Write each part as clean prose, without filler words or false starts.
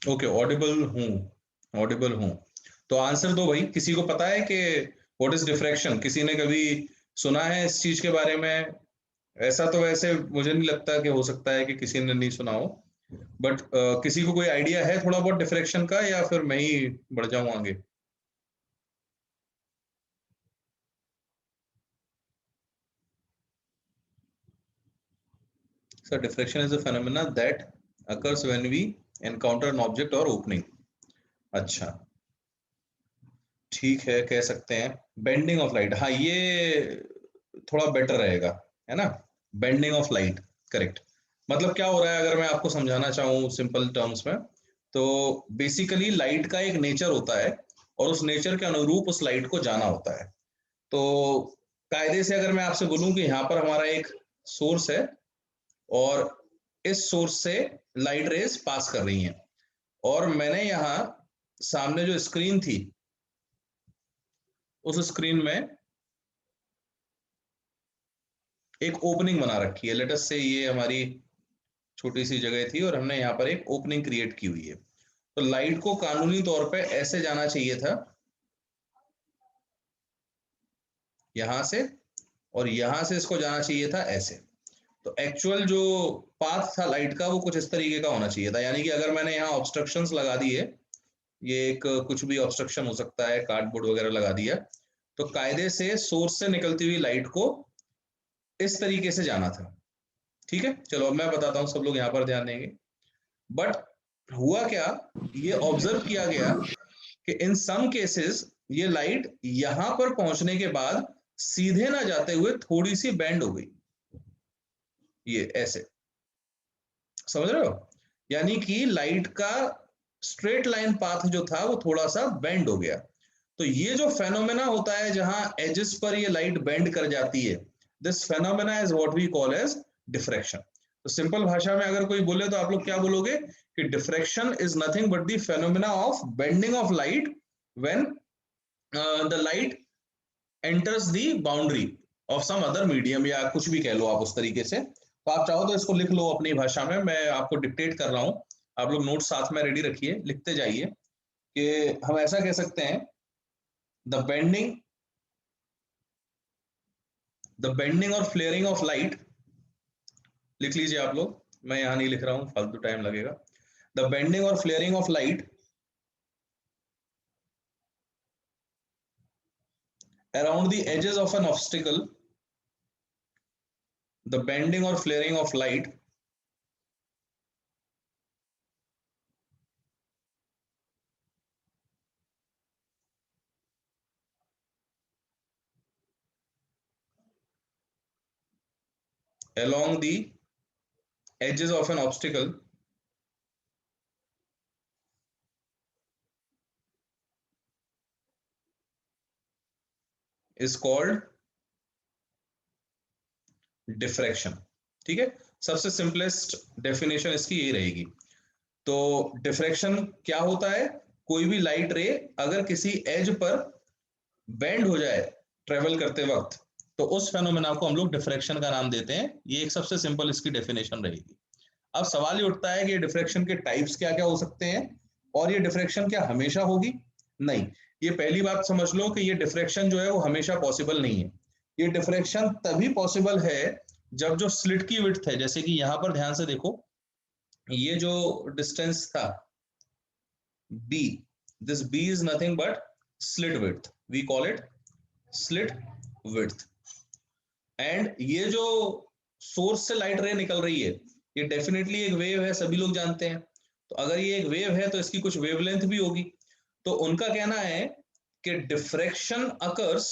Okay, Audible हूँ, Audible हूँ। तो आंसर दो भाई, किसी को पता है कि व्हाट इज डिफ्रैक्शन? किसी ने कभी सुना है इस चीज के बारे में? ऐसा तो वैसे मुझे नहीं लगता कि हो सकता है कि किसी ने नहीं सुना हो, बट किसी को कोई आइडिया है थोड़ा बहुत डिफ्रैक्शन का, या फिर मैं ही बढ़ जाऊं आगे? Sir, diffraction is a phenomena that occurs when we encounter an object or opening। अच्छा, ठीक है, कह सकते हैं बेंडिंग ऑफ लाइट। हाँ, ये थोड़ा बेटर रहेगा, है ना? Bending of light, correct. मतलब क्या हो रहा है, अगर मैं आपको समझाना चाहूँ सिंपल टर्म्स में, तो बेसिकली लाइट का एक नेचर होता है, और उस नेचर के अनुरूप उस लाइट को जाना होता है। तो कायदे से अगर मैं आपसे बोलूं कि यहाँ पर हमारा एक सोर्स है, और इस सोर्स से लाइट रेज पास कर रही हैं, और मैंने यहाँ सामने जो स्क्रीन थी, उस स्क्रीन में एक ओपनिंग बना रखी है। लेट अस से ये हमारी छोटी सी जगह थी, और हमने यहाँ पर एक ओपनिंग क्रिएट की हुई है। तो लाइट को कानूनी तौर पे ऐसे जाना चाहिए था, यहां से, और यहां से इसको जाना चाहिए था ऐसे। तो एक्चुअल जो पाथ था लाइट का, वो कुछ इस तरीके का होना चाहिए था। यानी कि अगर मैंने यहाँ ऑब्स्ट्रक्शंस लगा दिए, ये एक कुछ भी ऑब्स्ट्रक्शन हो सकता है, कार्डबोर्ड वगैरह लगा दिया, तो कायदे से सोर्स से निकलती हुई लाइट को इस तरीके से जाना था। ठीक है, चलो अब मैं बताता हूँ, सब लोग यहाँ पर ध्यान देंगे। बट हुआ क्या, ये ऑब्जर्व किया गया कि इन सम केसेस ये लाइट यहां पर पहुंचने के बाद सीधे ना जाते हुए थोड़ी सी बेंड हो गई, ये ऐसे। समझ रहे हो? यानी कि लाइट का स्ट्रेट लाइन पाथ जो था वो थोड़ा सा बेंड हो गया। तो ये जो फेनोमेना होता है जहां एजेस पर ये लाइट बेंड कर जाती है, this phenomena is what we call as diffraction. तो सिंपल भाषा में अगर कोई बोले तो आप लोग क्या बोलोगे कि diffraction is nothing but the phenomena of bending of light when the light enters the boundary of some other medium, या कुछ भी कह लो आप उस तरीके से। तो आप चाहो तो इसको लिख लो अपनी भाषा में, मैं आपको डिक्टेट कर रहा हूँ। आप लोग नोट साथ में रेडी रखिए, लिखते जाइए। कि हम ऐसा कह सकते हैं, द बेंडिंग द बेंडिंग और फ्लेयरिंग ऑफ लाइट। लिख लीजिए आप लोग, मैं यहां नहीं लिख रहा हूं, फालतू टाइम लगेगा। द बेंडिंग और flaring of light around the edges of an obstacle, the bending or flaring of light along the edges of an obstacle is called diffraction. ठीक है, सबसे सिंपलेस्ट डेफिनेशन इसकी यही रहेगी। तो डिफ्रैक्शन क्या होता है? कोई भी लाइट रे अगर किसी एज पर बेंड हो जाए ट्रेवल करते वक्त, तो उस फेनोमेना को हम लोग डिफ्रैक्शन का नाम देते हैं। ये एक सबसे सिंपल इसकी डेफिनेशन रहेगी। अब सवाल ये उठता है कि ये डिफ्रैक्शन के टाइप्स क्या क्या हो सकते हैं, और ये डिफ्रैक्शन क्या हमेशा होगी? नहीं। ये पहली बात समझ लो कि ये डिफ्रैक्शन जो है वो हमेशा पॉसिबल नहीं है। ये डिफ्रैक्शन तभी पॉसिबल है जब जो स्लिट की विड्थ है, जैसे कि यहां पर ध्यान से देखो, ये जो डिस्टेंस था b, this b is nothing but slit width, we call it slit width। And ये जो सोर्स से लाइट रे निकल रही है, ये डेफिनेटली एक वेव है, सभी लोग जानते हैं। तो अगर ये एक वेव है तो इसकी कुछ वेवलेंथ भी होगी। तो उनका कहना है कि diffraction occurs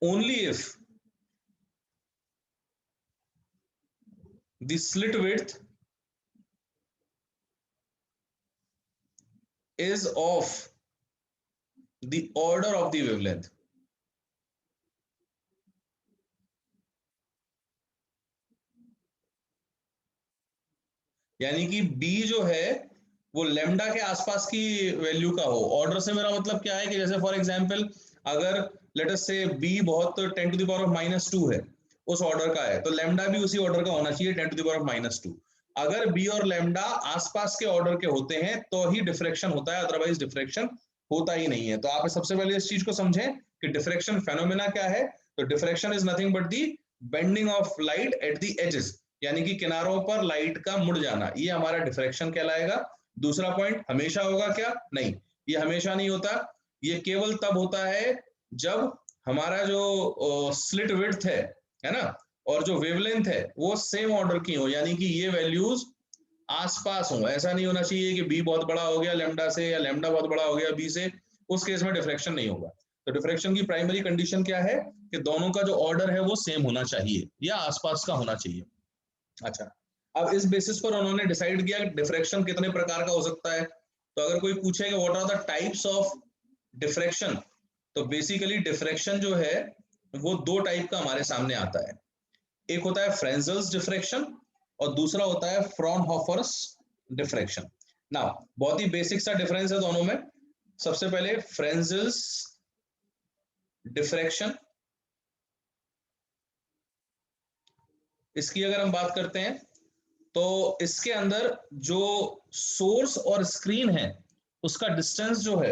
only if the slit width is of the order of the wavelength। यानी कि b जो है वो लेमडा के आसपास की वैल्यू का हो। ऑर्डर से मेरा मतलब क्या है कि जैसे फॉर एग्जांपल अगर लेट अस से बी बहुत 10⁻⁻² है, उस ऑर्डर का है, तो लेमडा भी उसी ऑर्डर का होना चाहिए 10⁻²। अगर बी और लेमडा आसपास के ऑर्डर के होते हैं तो ही डिफ्रेक्शन होता है, अदरवाइज डिफ्रेक्शन होता ही नहीं है। तो आप सबसे पहले इस चीज को समझें कि डिफ्रेक्शन फेनोमेना क्या है। तो diffraction is nothing but the bending of light at the edges, यानी कि किनारों पर लाइट का मुड़ जाना, ये हमारा डिफ्रेक्शन कहलाएगा। दूसरा पॉइंट, हमेशा होगा क्या? नहीं, ये हमेशा नहीं होता। ये केवल तब होता है जब हमारा जो स्लिट विड्थ है ना, और जो वेवलेंथ है वो सेम ऑर्डर की हो, यानी कि ये वैल्यूज आसपास हो। ऐसा नहीं होना चाहिए कि बी बहुत बड़ा हो गया लेमडा से, या लेमडा बहुत बड़ा हो गया बी से, उस केस में डिफ्रेक्शन नहीं होगा। तो डिफ्रेक्शन की प्राइमरी कंडीशन क्या है कि दोनों का जो ऑर्डर है वो सेम होना चाहिए या आसपास का होना चाहिए। अच्छा, अब इस बेसिस पर उन्होंने डिसाइड किया कि डिफ्रेक्शन कितने प्रकार का हो सकता है। तो अगर कोई पूछे कि what are the types of diffraction, तो बेसिकली डिफ्रेक्शन जो है वो दो टाइप का हमारे सामने आता है। एक होता है फ्रेंजल्स डिफ्रेक्शन और दूसरा होता है फ्रॉनहोफर्स डिफ्रेक्शन। नाउ बहुत ही बेसिक सा डिफरेंस है दोनों में। सबसे पहले फ्रेंजल्स डिफ्रेक्शन, इसकी अगर हम बात करते हैं तो इसके अंदर जो सोर्स और स्क्रीन है उसका डिस्टेंस जो है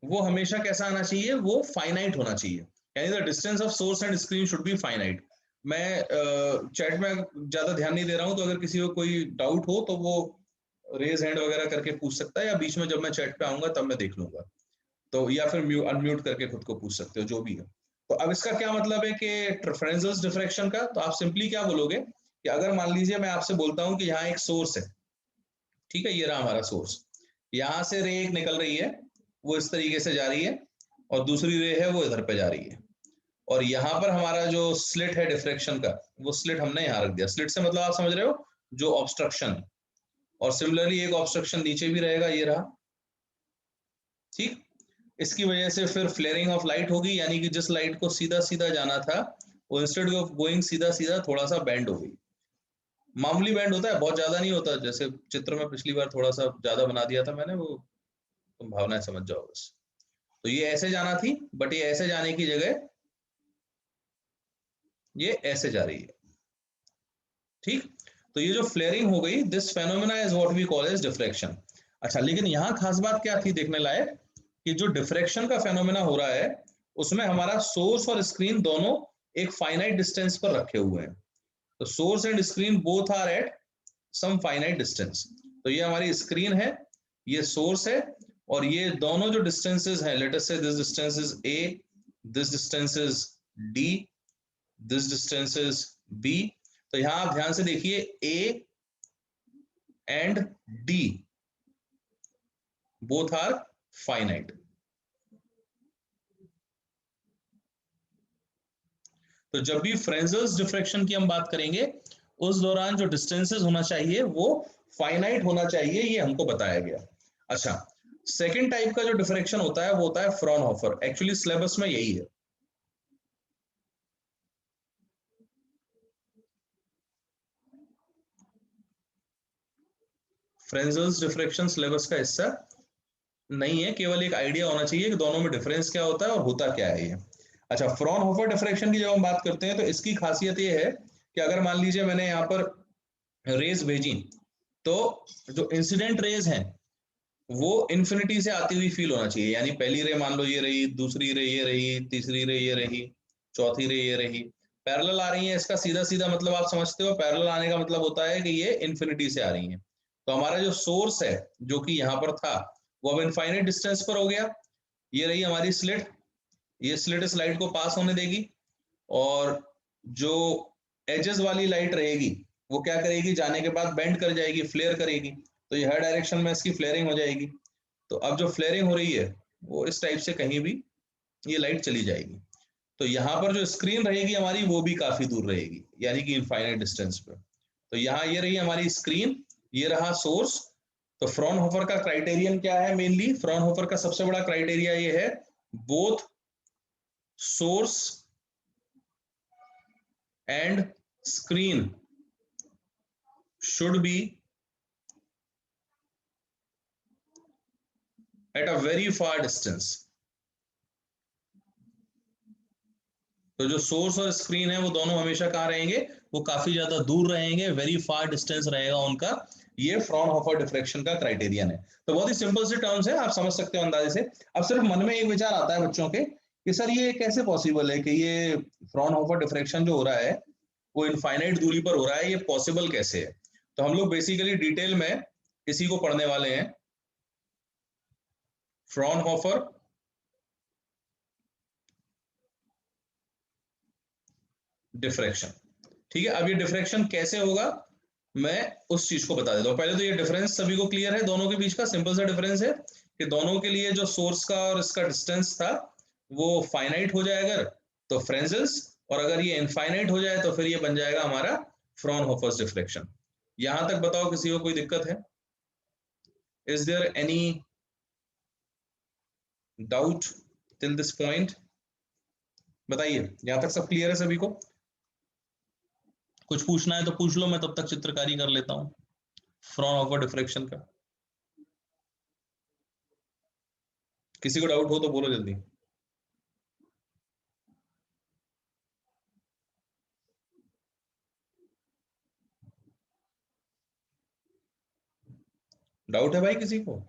वो हमेशा कैसा आना चाहिए? वो फाइनाइट होना चाहिए, यानी the distance of source and screen should be finite. मैं चैट में ज्यादा ध्यान नहीं दे रहा हूं, तो अगर किसी को कोई डाउट हो तो वो रेज हैंड वगैरह करके पूछ सकता है, या बीच में जब मैं चैट पे आऊंगा तब मैं देख लूंगा। तो या फिर अनम्यूट करके खुद को पूछ सकते हो, जो भी है। तो अब इसका क्या मतलब है कि फ्रेंजल्स डिफ्रेक्शन का? तो आप सिंपली क्या बोलोगे कि अगर मान लीजिए मैं आपसे बोलता हूं कि यहाँ एक सोर्स है, ठीक है, ये रहा हमारा सोर्स, यहां से रे एक निकल रही है, वो इस तरीके से जा रही है, और दूसरी रे है वो इधर पे जा रही है, और यहाँ पर हमारा जो स्लिट है डिफ्रेक्शन का, वो स्लिट हमने यहाँ रख दिया। स्लिट से मतलब आप समझ रहे हो, जो ऑब्स्ट्रक्शन। और सिमिलरली एक ऑब्स्ट्रक्शन नीचे भी रहेगा, ये रहा, ठीक। इसकी वजह से फिर फ्लेयरिंग ऑफ लाइट होगी, यानी कि जिस लाइट को सीधा सीधा जाना था वो इंस्टेड ऑफ गोइंग सीधा सीधा थोड़ा सा बैंड हो गई। मामूली बैंड होता है, बहुत ज्यादा नहीं होता, जैसे चित्र में पिछली बार थोड़ा सा ज्यादा बना दिया था मैंने, वो तुम भावनाएं समझ जाओ बस। तो ये ऐसे जाना थी, बट ये ऐसे जाने की जगह ये ऐसे जा रही है, ठीक। तो ये जो फ्लेयरिंग हो गई, this phenomena is what we call as diffraction. अच्छा, लेकिन यहाँ खास बात क्या थी देखने लायक, कि जो डिफ्रेक्शन का फेनोमेना हो रहा है उसमें हमारा सोर्स और स्क्रीन दोनों एक फाइनाइट डिस्टेंस पर रखे हुए हैं। तो source and screen both are at some finite distance. तो ये हमारी स्क्रीन है, ये सोर्स है, और ये दोनों जो डिस्टेंसेस हैं, let us say this distance is A, this distance is D, this distance is B. तो यहां आप ध्यान से देखिए, A and D both are finite. तो जब भी फ्रेंजल्स डिफ्रेक्शन की हम बात करेंगे, उस दौरान जो डिस्टेंसेस होना चाहिए वो फाइनाइट होना चाहिए, ये हमको बताया गया। अच्छा, सेकेंड टाइप का जो डिफ्रेक्शन होता है वो होता है फ्रॉनहोफर। एक्चुअली सिलेबस में यही है। फ्रेंजल्स डिफ्रेक्शन सिलेबस का हिस्सा नहीं है, केवल एक आइडिया होना चाहिए कि दोनों में डिफरेंस क्या होता है और होता क्या है ये। अच्छा, फ्रॉनहोफर डिफ्रेक्शन की जब हम बात करते हैं तो इसकी खासियत ये है कि अगर मान लीजिए मैंने यहाँ पर रेज भेजी, तो जो इंसिडेंट रेज हैं वो इन्फिनिटी से आती हुई फील होना चाहिए, यानी पहली रे मान लो ये रही, दूसरी रे ये रही, तीसरी रे ये रही, चौथी रे ये रही, पैरेलल आ रही है। इसका सीधा सीधा मतलब आप समझते हो, पैरेलल आने का मतलब होता है कि ये इन्फिनिटी से आ रही है। तो हमारा जो सोर्स है जो कि यहाँ पर था, वो अब इनफाइनाइट डिस्टेंस पर हो गया। ये रही हमारी स्लिट, ये स्लिट इस लाइट को पास होने देगी, और जो एजेस वाली लाइट रहेगी वो क्या करेगी, जाने के बाद बेंड कर जाएगी, फ्लेयर करेगी। तो ये हर डायरेक्शन में इसकी फ्लेयरिंग हो जाएगी। तो अब जो फ्लेयरिंग हो रही है वो इस टाइप से कहीं भी ये लाइट चली जाएगी। तो यहाँ पर जो स्क्रीन रहेगी हमारी वो भी काफी दूर रहेगी, यानी कि इनफाइनाइट डिस्टेंस पे। तो यहाँ ये रही हमारी स्क्रीन, ये रहा सोर्स। तो फ्रॉनहोफर का क्राइटेरियन क्या है? मेनली फ्रॉनहोफर का सबसे बड़ा क्राइटेरिया ये है, both source and screen should be at a very far distance. तो जो सोर्स और स्क्रीन है वो दोनों हमेशा कहाँ रहेंगे, वो काफी ज्यादा दूर रहेंगे, वेरी फार डिस्टेंस रहेगा उनका। ये फ्रॉनहोफर डिफ्रेक्शन का क्राइटेरियन है। तो बहुत ही सिंपल से टर्म्स है, आप समझ सकते हो अंदाजे से। अब सिर्फ मन में एक विचार आता है बच्चों के कि सर ये कैसे पॉसिबल है कि ये फ्रॉनहोफर डिफ्रेक्शन जो हो रहा है वो इनफाइनाइट दूरी पर हो रहा है, ये पॉसिबल कैसे है। तो हम लोग बेसिकली डिटेल में इसी को पढ़ने वाले हैं, फ्रॉनहोफर डिफ्रेक्शन। ठीक है, अब ये डिफ्रेक्शन कैसे होगा मैं उस चीज को बता देता हूँ। पहले तो ये डिफरेंस सभी को क्लियर है, दोनों के बीच का सिंपल सा डिफरेंस है कि दोनों के लिए जो सोर्स का और इसका डिस्टेंस था वो फाइनाइट हो जाए अगर तो फ्रेंजल्स, और अगर ये इनफाइनाइट हो जाए तो फिर ये बन जाएगा हमारा फ्रॉनहोफर्स डिफ्लेक्शन। यहां तक बताओ किसी को कोई दिक्कत है? Is there any doubt till this point? बताइए, यहां तक सब क्लियर है सभी को? कुछ पूछना है तो पूछ लो, मैं तब तक चित्रकारी कर लेता हूँ फ्रॉनहोफर डिफ्रेक्शन का। किसी को डाउट हो तो बोलो जल्दी। डाउट है भाई किसी को?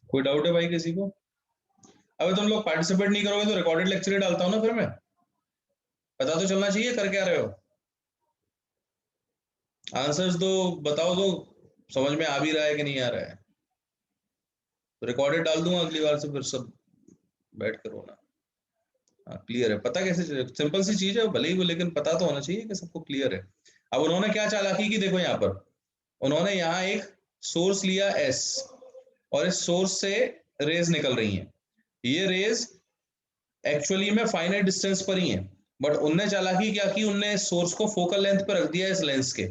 कोई डाउट है भाई किसी को? अबे तुम लोग पार्टिसिपेट नहीं करोगे तो रिकॉर्डेड लेक्चर ही डालता हूँ ना फिर मैं। पता तो चलना चाहिए कर क्या रहे हो। आंसर्स दो, बताओ तो समझ में आ भी रहा है कि नहीं आ रहा है। तो रिकॉर्डेड डाल दूंगा अगली बार से, फिर सब बैठ कर होना। हाँ क्लियर है, पता कैसे, सिंपल सी चीज है भले ही वो, लेकिन पता तो होना चाहिए कि सबको क्लियर है। अब उन्होंने क्या चालाकी की देखो, यहाँ पर उन्होंने यहाँ एक सोर्स लिया एस, और इस सोर्स से रेज निकल रही हैं। ये रेज एक्चुअली में फाइनाइट डिस्टेंस पर ही है, बट उनने चालाकी क्या की, उनने सोर्स को फोकल लेंथ पर रख दिया इस लेंस के।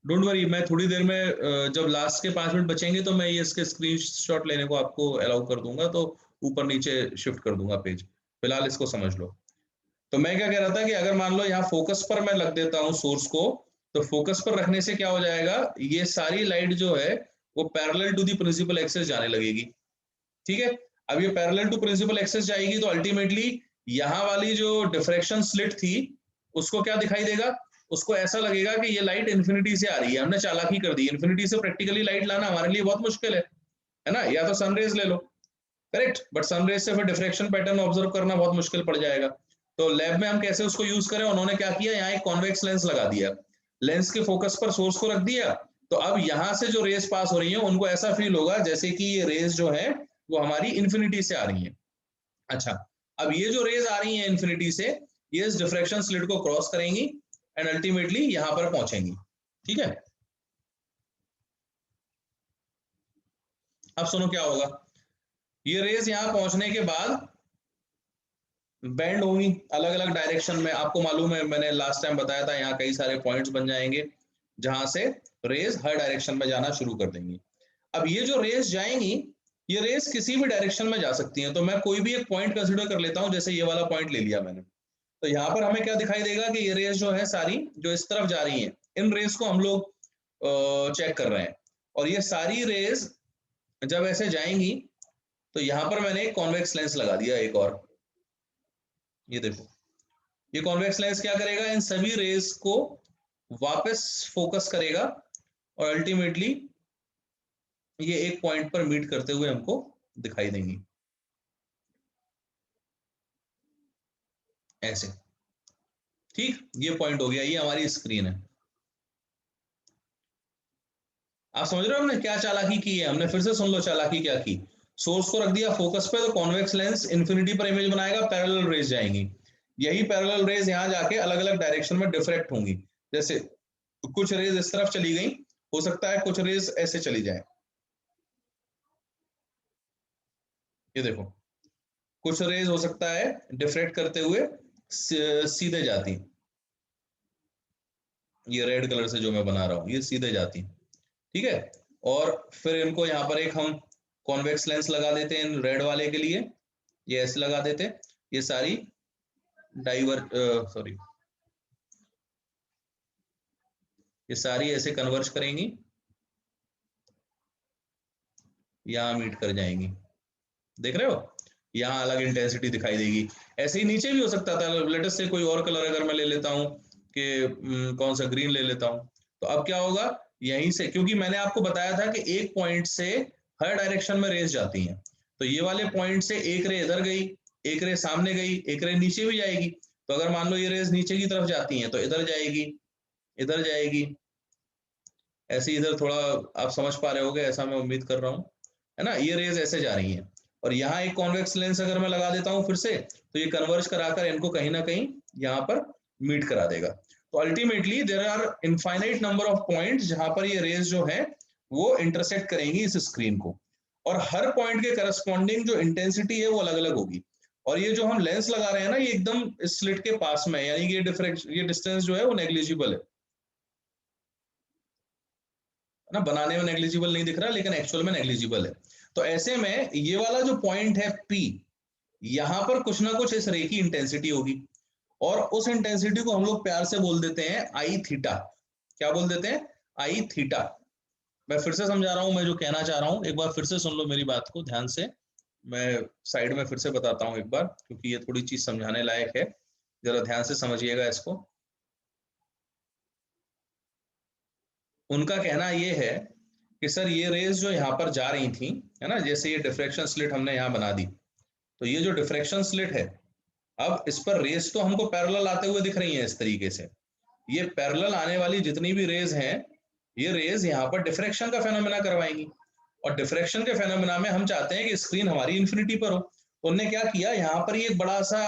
डोंट वरी, मैं थोड़ी देर में जब लास्ट के 5 मिनट बचेंगे तो मैं ये इसके स्क्रीनशॉट लेने को आपको अलाउ कर दूंगा, तो ऊपर नीचे शिफ्ट कर दूंगा पेज। फिलहाल इसको समझ लो। तो मैं क्या कह रहा था कि अगर मान लो यहाँ फोकस पर मैं लग देता हूँ सोर्स को, तो फोकस पर रखने से क्या हो जाएगा, ये सारी लाइट जो है वो parallel to the principal axis जाने लगेगी। ठीक है, अब ये पैरेलल टू प्रिंसिपल एक्सिस जाएगी तो अल्टीमेटली यहाँ वाली जो डिफ्रैक्शन स्लिट थी उसको क्या दिखाई देगा, उसको ऐसा लगेगा कि ये लाइट इन्फिनिटी से आ रही है। हमने चालाकी कर दी, इन्फिनिटी से प्रैक्टिकली लाइट लाना हमारे लिए बहुत मुश्किल है ना, या तो सनरेज ले लो, करेक्ट, बट सनरेज से फिर डिफ्रैक्शन पैटर्न ऑब्जर्व करना बहुत मुश्किल पड़ जाएगा। तो लैब में हम कैसे उसको यूज करें, उन्होंने क्या किया, यहाँ एक कॉन्वेक्स लेंस लगा दिया, लेंस के फोकस पर सोर्स को रख दिया। तो अब यहाँ से जो रेस पास हो रही है उनको ऐसा फील होगा जैसे कि ये रेस जो है वो हमारी इन्फिनिटी से आ रही है। अच्छा, अब ये जो रेज आ रही है इन्फिनिटी से, ये इस डिफ्रैक्शन स्लिट को क्रॉस करेंगी एंड अल्टीमेटली यहां पर पहुंचेंगी। ठीक है, अब सुनो क्या होगा। ये रेज यहां पहुंचने के बाद बेंड होंगी अलग अलग डायरेक्शन में। आपको मालूम है, मैंने लास्ट टाइम बताया था, यहाँ कई सारे पॉइंट्स बन जाएंगे जहां से रेज हर डायरेक्शन में जाना शुरू कर देंगी। अब ये जो रेज जाएंगी, ये रेज किसी भी डायरेक्शन में जा सकती हैं। तो मैं कोई भी एक पॉइंट कंसिडर कर लेता हूं, जैसे ये वाला पॉइंट ले लिया मैंने। तो यहाँ पर हमें क्या दिखाई देगा कि ये रेस जो है सारी जो इस तरफ जा रही हैं, इन रेस को हम लोग चेक कर रहे हैं। और ये सारी रेस जब ऐसे जाएंगी तो यहाँ पर मैंने एक कॉन्वेक्स लेंस लगा दिया एक और। ये देखो, ये कॉन्वेक्स लेंस क्या करेगा, इन सभी रेस को वापस फोकस करेगा और अल्टीमेटली ये एक पॉइंट पर मीट करते हुए हमको दिखाई देंगी ऐसे। ठीक, ये पॉइंट हो गया, ये हमारी स्क्रीन है। आप समझ रहे हो हमने क्या चालाकी की है? हमने फिर से सुन लो चालाकी क्या की। सोर्स को रख दिया फोकस पे, तो कॉन्वेक्स लेंस इंफिनिटी पर इमेज बनाएगा, पैरेलल रेज जाएंगी। यही पैरेलल रेज यहाँ जाके अलग अलग डायरेक्शन में डिफ्रेक्ट होंगी। जैसे कुछ रेज इस तरफ चली गई, हो सकता है कुछ रेज ऐसे चली जाए। ये देखो, कुछ रेज हो सकता है डिफ्रेक्ट करते हुए सीधे जाती, ये रेड कलर से जो मैं बना रहा हूं ये सीधे जाती, ठीक है। और फिर इनको यहाँ पर एक हम कॉन्वेक्स लेंस लगा देते हैं रेड वाले के लिए, ये ऐसे लगा देते, ये सारी सॉरी, ये सारी ऐसे कन्वर्ज करेंगी, यहाँ मीट कर जाएंगी। देख रहे हो, यहाँ अलग इंटेंसिटी दिखाई देगी। ऐसे ही नीचे भी हो सकता था, लेटेस्ट से कोई और कलर अगर मैं ले लेता हूँ कि कौन सा ग्रीन ले लेता हूँ, तो अब क्या होगा, यहीं से, क्योंकि मैंने आपको बताया था कि एक पॉइंट से हर डायरेक्शन में रेज जाती हैं, तो ये वाले पॉइंट से एक रे इधर गई, एक रे सामने गई, एक रे नीचे भी जाएगी। तो अगर मान लो ये रेज नीचे की तरफ जाती हैं तो इधर जाएगी, इधर जाएगी, ऐसे इधर थोड़ा आप समझ पा रहे होगे, ऐसा मैं उम्मीद कर रहा हूँ, है ना। ये रेज ऐसे जा रही हैं, और यहाँ एक कॉन्वेक्स लेंस अगर मैं लगा देता हूँ फिर से, तो ये कन्वर्ज कराकर इनको कहीं ना कहीं यहाँ पर मीट करा देगा। तो ultimately there are infinite number of points जहां पर ये रेज जो है वो इंटरसेक्ट करेंगी इस स्क्रीन को, और हर पॉइंट के करस्पॉन्डिंग जो इंटेंसिटी है वो अलग अलग होगी। और ये जो हम लेंस लगा रहे हैं ना, ये एकदम स्लिट के पास में है, यानी कि ये डिस्टेंस जो है वो नेग्लिजिबल है ना, बनाने में नेग्लिजिबल नहीं दिख रहा लेकिन एक्चुअल में नेग्लिजिबल है। तो ऐसे में ये वाला जो पॉइंट है P, यहां पर कुछ ना कुछ इस रे की इंटेंसिटी होगी, और उस इंटेंसिटी को हम लोग प्यार से बोल देते हैं आई थीटा। क्या बोल देते हैं? आई थीटा। मैं फिर से समझा रहा हूं, मैं जो कहना चाह रहा हूं एक बार फिर से सुन लो मेरी बात को ध्यान से। मैं साइड में फिर से बताता हूं एक बार, क्योंकि ये थोड़ी चीज समझाने लायक है, जरा ध्यान से समझिएगा इसको। उनका कहना ये है कि सर ये रेज जो यहाँ पर जा रही थी, है ना, जैसे ये डिफ्रैक्शन स्लिट हमने यहाँ बना दी, तो ये जो डिफ्रैक्शन स्लिट है, अब इस पर रेज तो हमको पैरेलल आते हुए दिख रही हैं इस तरीके से। ये पैरेलल आने वाली जितनी भी रेज हैं, ये रेज यहाँ पर डिफ्रैक्शन का फेनोमेना करवाएंगी, और डिफ्रैक्शन के फेनोमेना में हम चाहते हैं कि स्क्रीन हमारी इन्फिनिटी पर हो। तो उन्होंने क्या किया, यहाँ पर ये एक बड़ा सा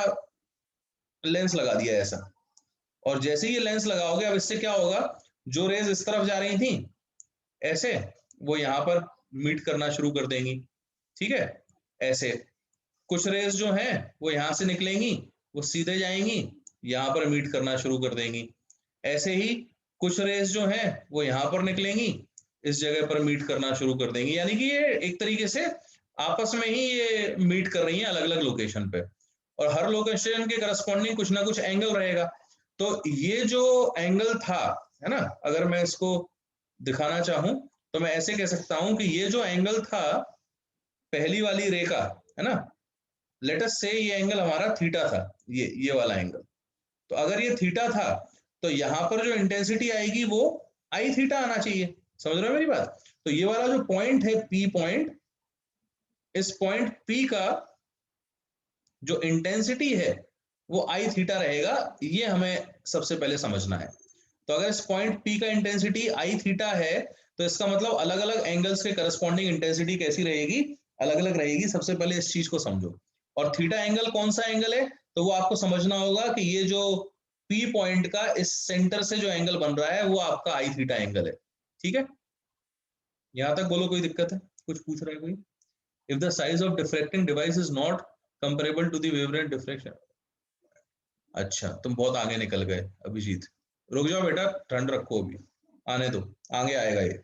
लेंस लगा दिया ऐसा, और जैसे ही ये लेंस लगाओगे अब इससे क्या होगा, जो रेज इस तरफ जा रही थी ऐसे, वो यहाँ पर मीट करना शुरू कर देंगी, ठीक है। ऐसे कुछ रेज जो हैं वो यहाँ से निकलेंगी, वो सीधे जाएंगी, यहाँ पर मीट करना शुरू कर देंगी। ऐसे ही कुछ रेज जो हैं वो यहाँ पर निकलेंगी, इस जगह पर मीट करना शुरू कर देंगी, यानी कि ये एक तरीके से आपस में ही ये मीट कर रही हैं अलग अलग लोकेशन पे, और हर लोकेशन के करस्पॉन्डिंग कुछ ना कुछ एंगल रहेगा। तो ये जो एंगल था, है ना, अगर मैं इसको दिखाना चाहूं तो मैं ऐसे कह सकता हूं कि ये जो एंगल था पहली वाली रे का, है ना, लेटस से ये एंगल हमारा थीटा था, ये वाला एंगल। तो अगर ये थीटा था तो यहां पर जो इंटेंसिटी आएगी वो आई थीटा आना चाहिए। समझ रहे हो मेरी बात? तो ये वाला जो पॉइंट है पी पॉइंट, इस पॉइंट पी का जो इंटेंसिटी है वो आई थीटा रहेगा, ये हमें सबसे पहले समझना है। तो अगर इस पॉइंट पी का इंटेंसिटी आई थीटा है, तो इसका मतलब अलग अलग एंगल्स के करस्पॉन्डिंग इंटेंसिटी कैसी रहेगी, अलग अलग रहेगी। सबसे पहले इस चीज को समझो। और थीटा एंगल कौन सा एंगल है, तो वो आपको समझना होगा कि ये जो पी पॉइंट का इस सेंटर से जो एंगल बन रहा है वो आपका आई थीटा एंगल है, ठीक है। यहां तक बोलो, कोई दिक्कत है? कुछ पूछ रहा है कोई? If the size of diffracting device is not comparable to the wavelength diffraction. अच्छा, तुम बहुत आगे निकल गए अभिजीत, रुक जाओ बेटा, ठंड रखो, अभी आने दो, आगे आएगा ये।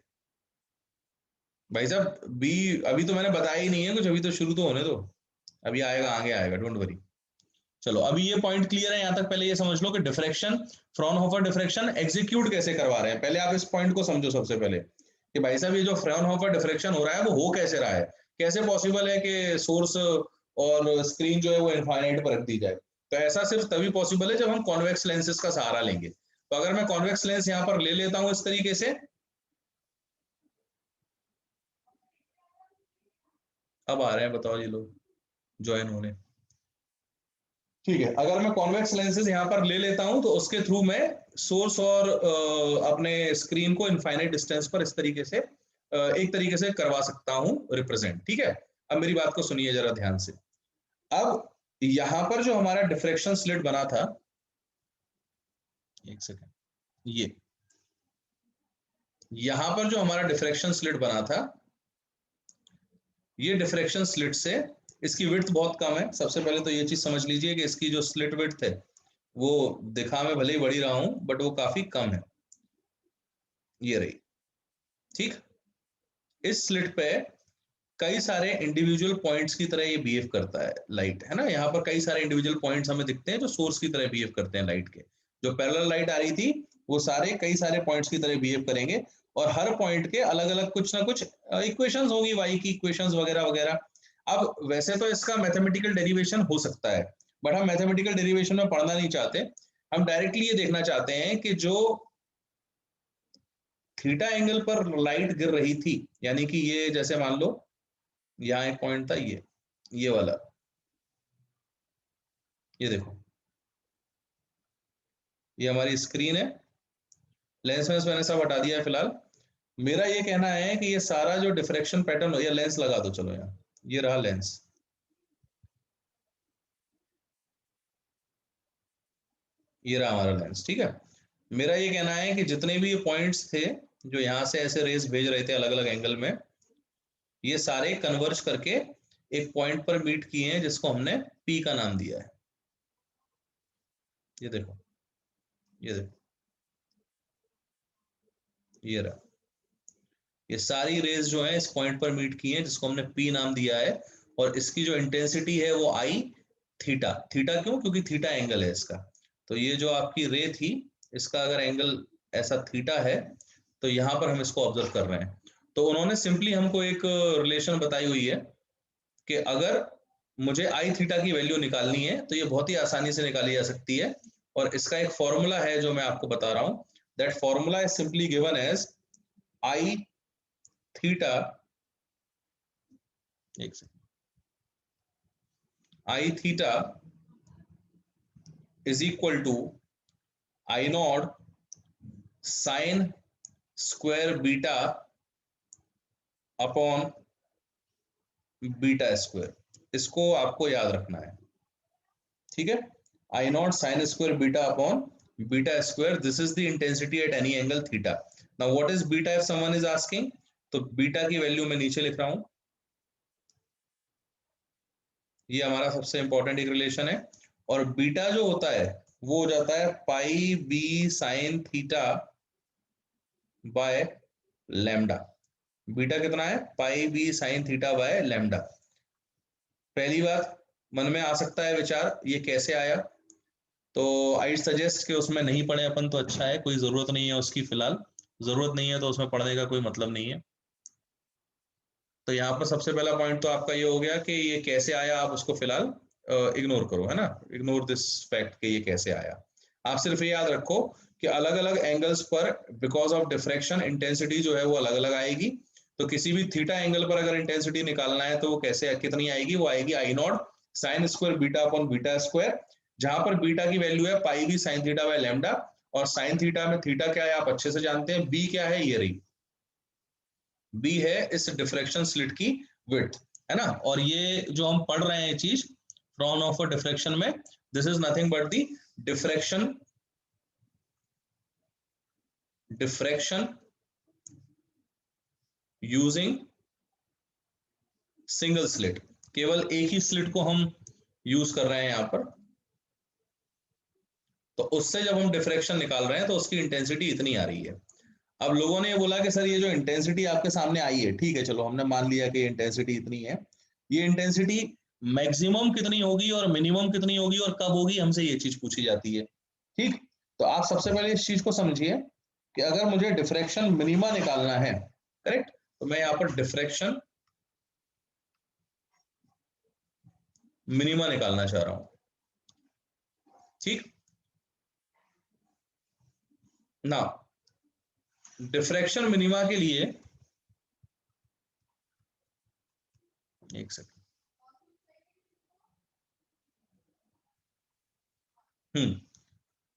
भाई साहब बी, अभी तो मैंने बताया ही नहीं है कुछ, अभी तो शुरू तो होने दो, अभी आएगा, आगे आएगा, डोंट वरी। चलो अभी ये पॉइंट क्लियर है, यहाँ तक पहले ये समझ लो कि डिफ्रैक्शन, फ्राउनहोफर डिफ्रैक्शन एग्जीक्यूट कैसे करवा रहे हैं। पहले आप इस पॉइंट को समझो सबसे पहले कि भाई साहब ये जो फ्राउनहोफर डिफ्रैक्शन हो रहा है वो हो कैसे रहा है, कैसे पॉसिबल है कि सोर्स और स्क्रीन जो है वो इनफाइनाइट पर रख दी जाए। तो ऐसा सिर्फ तभी पॉसिबल है जब हम कॉन्वेक्स लेंसेज का सहारा लेंगे। तो अगर मैं कॉन्वेक्स लेंस यहाँ पर ले लेता हूँ इस तरीके से, अब आ रहे हैं बताओ ये लोग ज्वाइन होने, ठीक है। अगर मैं कॉन्वेक्स लेंसेज यहाँ पर ले लेता हूं तो उसके थ्रू मैं सोर्स और अपने स्क्रीन को इनफाइनाइट डिस्टेंस पर इस तरीके से एक तरीके से करवा सकता हूं रिप्रेजेंट। ठीक है, अब मेरी बात को सुनिए जरा ध्यान से। अब यहां पर जो हमारा डिफ्रेक्शन स्लिट बना था, एक सेकेंड, ये यहां पर जो हमारा डिफ्रेक्शन स्लिट बना था, ये डिफ्रेक्शन स्लिट से इसकी विड्थ बहुत कम है। सबसे पहले तो ये चीज समझ लीजिए कि इसकी जो स्लिट विड्थ है वो दिखा में भले ही बड़ी रहा हूं बट वो काफी कम है, ये रही। ठीक, इस स्लिट पे कई सारे इंडिविजुअल पॉइंट्स की तरह ये बिहेव करता है लाइट, है ना। यहाँ पर कई सारे इंडिविजुअल पॉइंट्स हमें दिखते हैं जो सोर्स की तरह बिहेव करते हैं लाइट के। जो पैरेलल लाइट आ रही थी वो सारे कई सारे पॉइंट्स की तरह बिहेव करेंगे और हर पॉइंट के अलग अलग कुछ ना कुछ इक्वेशंस होंगी, वाई की इक्वेशंस वगैरह वगैरह। अब वैसे तो इसका मैथमेटिकल डेरिवेशन हो सकता है बट हम मैथमेटिकल डेरिवेशन में पढ़ना नहीं चाहते। हम डायरेक्टली ये देखना चाहते हैं कि जो थीटा एंगल पर लाइट गिर रही थी, यानी कि ये जैसे मान लो यहाँ एक पॉइंट था, ये वाला, ये देखो, ये हमारी स्क्रीन है। लेंस में मैंने सब हटा दिया है फिलहाल। मेरा ये कहना है कि ये सारा जो डिफ्रेक्शन पैटर्न, या लेंस लगा दो, चलो यहाँ, ये रहा लेंस, ये रहा हमारा लेंस। ठीक है, मेरा ये कहना है कि जितने भी ये पॉइंट्स थे जो यहाँ से ऐसे रेस भेज रहे थे अलग अलग एंगल में, ये सारे कन्वर्ज करके एक पॉइंट पर मीट किए हैं जिसको हमने पी का नाम दिया है। ये देखो, ये देखो, ये रहा, ये सारी रेज जो है इस पॉइंट पर मीट की हैं जिसको हमने पी नाम दिया है। और इसकी जो इंटेंसिटी है वो आई थीटा। थीटा क्यों? क्योंकि थीटा एंगल है इसका। तो ये जो आपकी रे थी, इसका अगर एंगल ऐसा थीटा है तो यहाँ पर हम इसको ऑब्जर्व कर रहे हैं। तो उन्होंने सिंपली हमको एक रिलेशन बताई हुई है कि अगर मुझे आई थीटा की वैल्यू निकालनी है तो ये बहुत ही आसानी से निकाली जा सकती है। और इसका एक फॉर्मूला है जो मैं आपको बता रहा हूं। That formula is simply given as I theta, एक second, I theta is equal to I naught sine square beta upon beta square. इसको आपको याद रखना है, ठीक है। I naught sine square beta upon beta square, this is the intensity at any angle theta. Now what is beta if someone is asking? तो beta की value मैं नीचे लिख रहा हूं, ये हमारा सबसे इंपॉर्टेंट एक रिलेशन है। और बीटा जो होता है वो हो जाता है pi B sine theta by lambda. Beta कितना है? Pi B sine theta by lambda. पहली बात मन में आ सकता है विचार, ये कैसे आया? तो आई सजेस्ट कि उसमें नहीं पढ़े अपन तो अच्छा है, कोई जरूरत नहीं है उसकी फिलहाल। जरूरत नहीं है तो उसमें पढ़ने का कोई मतलब नहीं है। तो यहाँ पर सबसे पहला पॉइंट तो आपका ये हो गया कि ये कैसे आया, आप उसको फिलहाल इग्नोर करो, है ना। इग्नोर दिस फैक्ट कि ये कैसे आया। आप सिर्फ ये याद रखो कि अलग अलग एंगल्स पर बिकॉज ऑफ डिफ्रैक्शन इंटेंसिटी जो है वो अलग अलग आएगी। तो किसी भी थीटा एंगल पर अगर इंटेंसिटी निकालना है तो वो कैसे, कितनी आएगी? वो आएगी I naught sine square beta upon beta square, जहां पर बीटा की वैल्यू है pi B sine theta by lambda. और साइन थीटा में थीटा क्या है आप अच्छे से जानते हैं, बी क्या है? ये रही, बी है इस डिफ्रैक्शन स्लिट की विड्थ, है ना। और ये जो हम पढ़ रहे हैं ये चीज फ्रॉन ऑफ अ डिफ्रैक्शन में, this is nothing but the diffraction diffraction using single slit. केवल एक ही स्लिट को हम यूज कर रहे हैं यहां पर। तो उससे जब हम डिफ्रैक्शन निकाल रहे हैं तो उसकी इंटेंसिटी इतनी आ रही है। अब लोगों ने ये बोला कि सर ये जो इंटेंसिटी आपके सामने आई है, ठीक है चलो हमने मान लिया कि इंटेंसिटी इतनी है, ये इंटेंसिटी मैक्सिमम कितनी होगी और मिनिमम कितनी होगी और कब होगी, हमसे ये चीज पूछी जाती है। ठीक, तो आप सबसे पहले इस चीज को समझिए कि अगर मुझे डिफ्रैक्शन मिनिमा निकालना है, करेक्ट, तो मैं यहाँ पर डिफ्रैक्शन मिनिमा निकालना चाह रहा हूं। ठीक ना, डिफ्रैक्शन मिनिमा के लिए, एक सेकंड,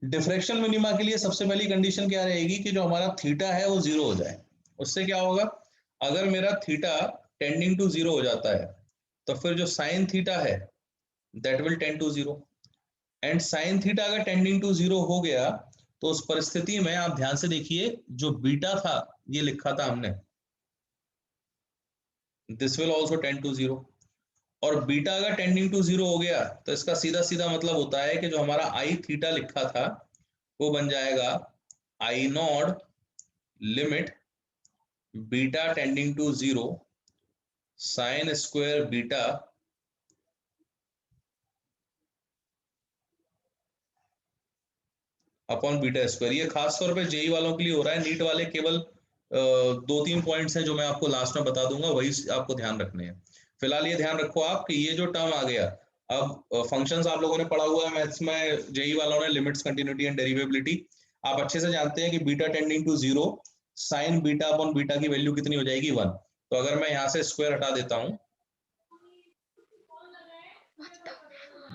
डिफ्रैक्शन मिनिमा के लिए सबसे पहली कंडीशन क्या रहेगी कि जो हमारा थीटा है वो जीरो हो जाए। उससे क्या होगा? अगर मेरा थीटा टेंडिंग टू 0 हो जाता है तो फिर जो साइन थीटा है that will tend to 0, and sine theta अगर टेंडिंग टू 0 हो गया तो उस परिस्थिति में आप ध्यान से देखिए, जो बीटा था ये लिखा था हमने, this will also tend to 0, और बीटा अगर टेंडिंग टू 0 हो गया तो इसका सीधा सीधा मतलब होता है कि जो हमारा आई थीटा लिखा था वो बन जाएगा I naught limit beta tending to 0 sine square beta upon beta square. ये खास तौर पे जेई वालों के लिए हो रहा है, नीट वाले केवल 2-3 पॉइंट्स हैं जो मैं आपको लास्ट में बता दूंगा, वही आपको ध्यान रखने हैं। फिलहाल ये ध्यान रखो आप कि ये जो टर्म आ गया, अब फंक्शंस आप लोगों ने पढ़ा हुआ है मैथ्स में, जेई वालों ने, लिमिट्स, कंटिन्यूटी एंड डेरिवेबिलिटी, आप अच्छे से जानते हैं कि beta tending to 0 sine beta upon beta की वैल्यू कितनी हो जाएगी, 1। तो अगर मैं यहां से स्क्वायर हटा देता हूं,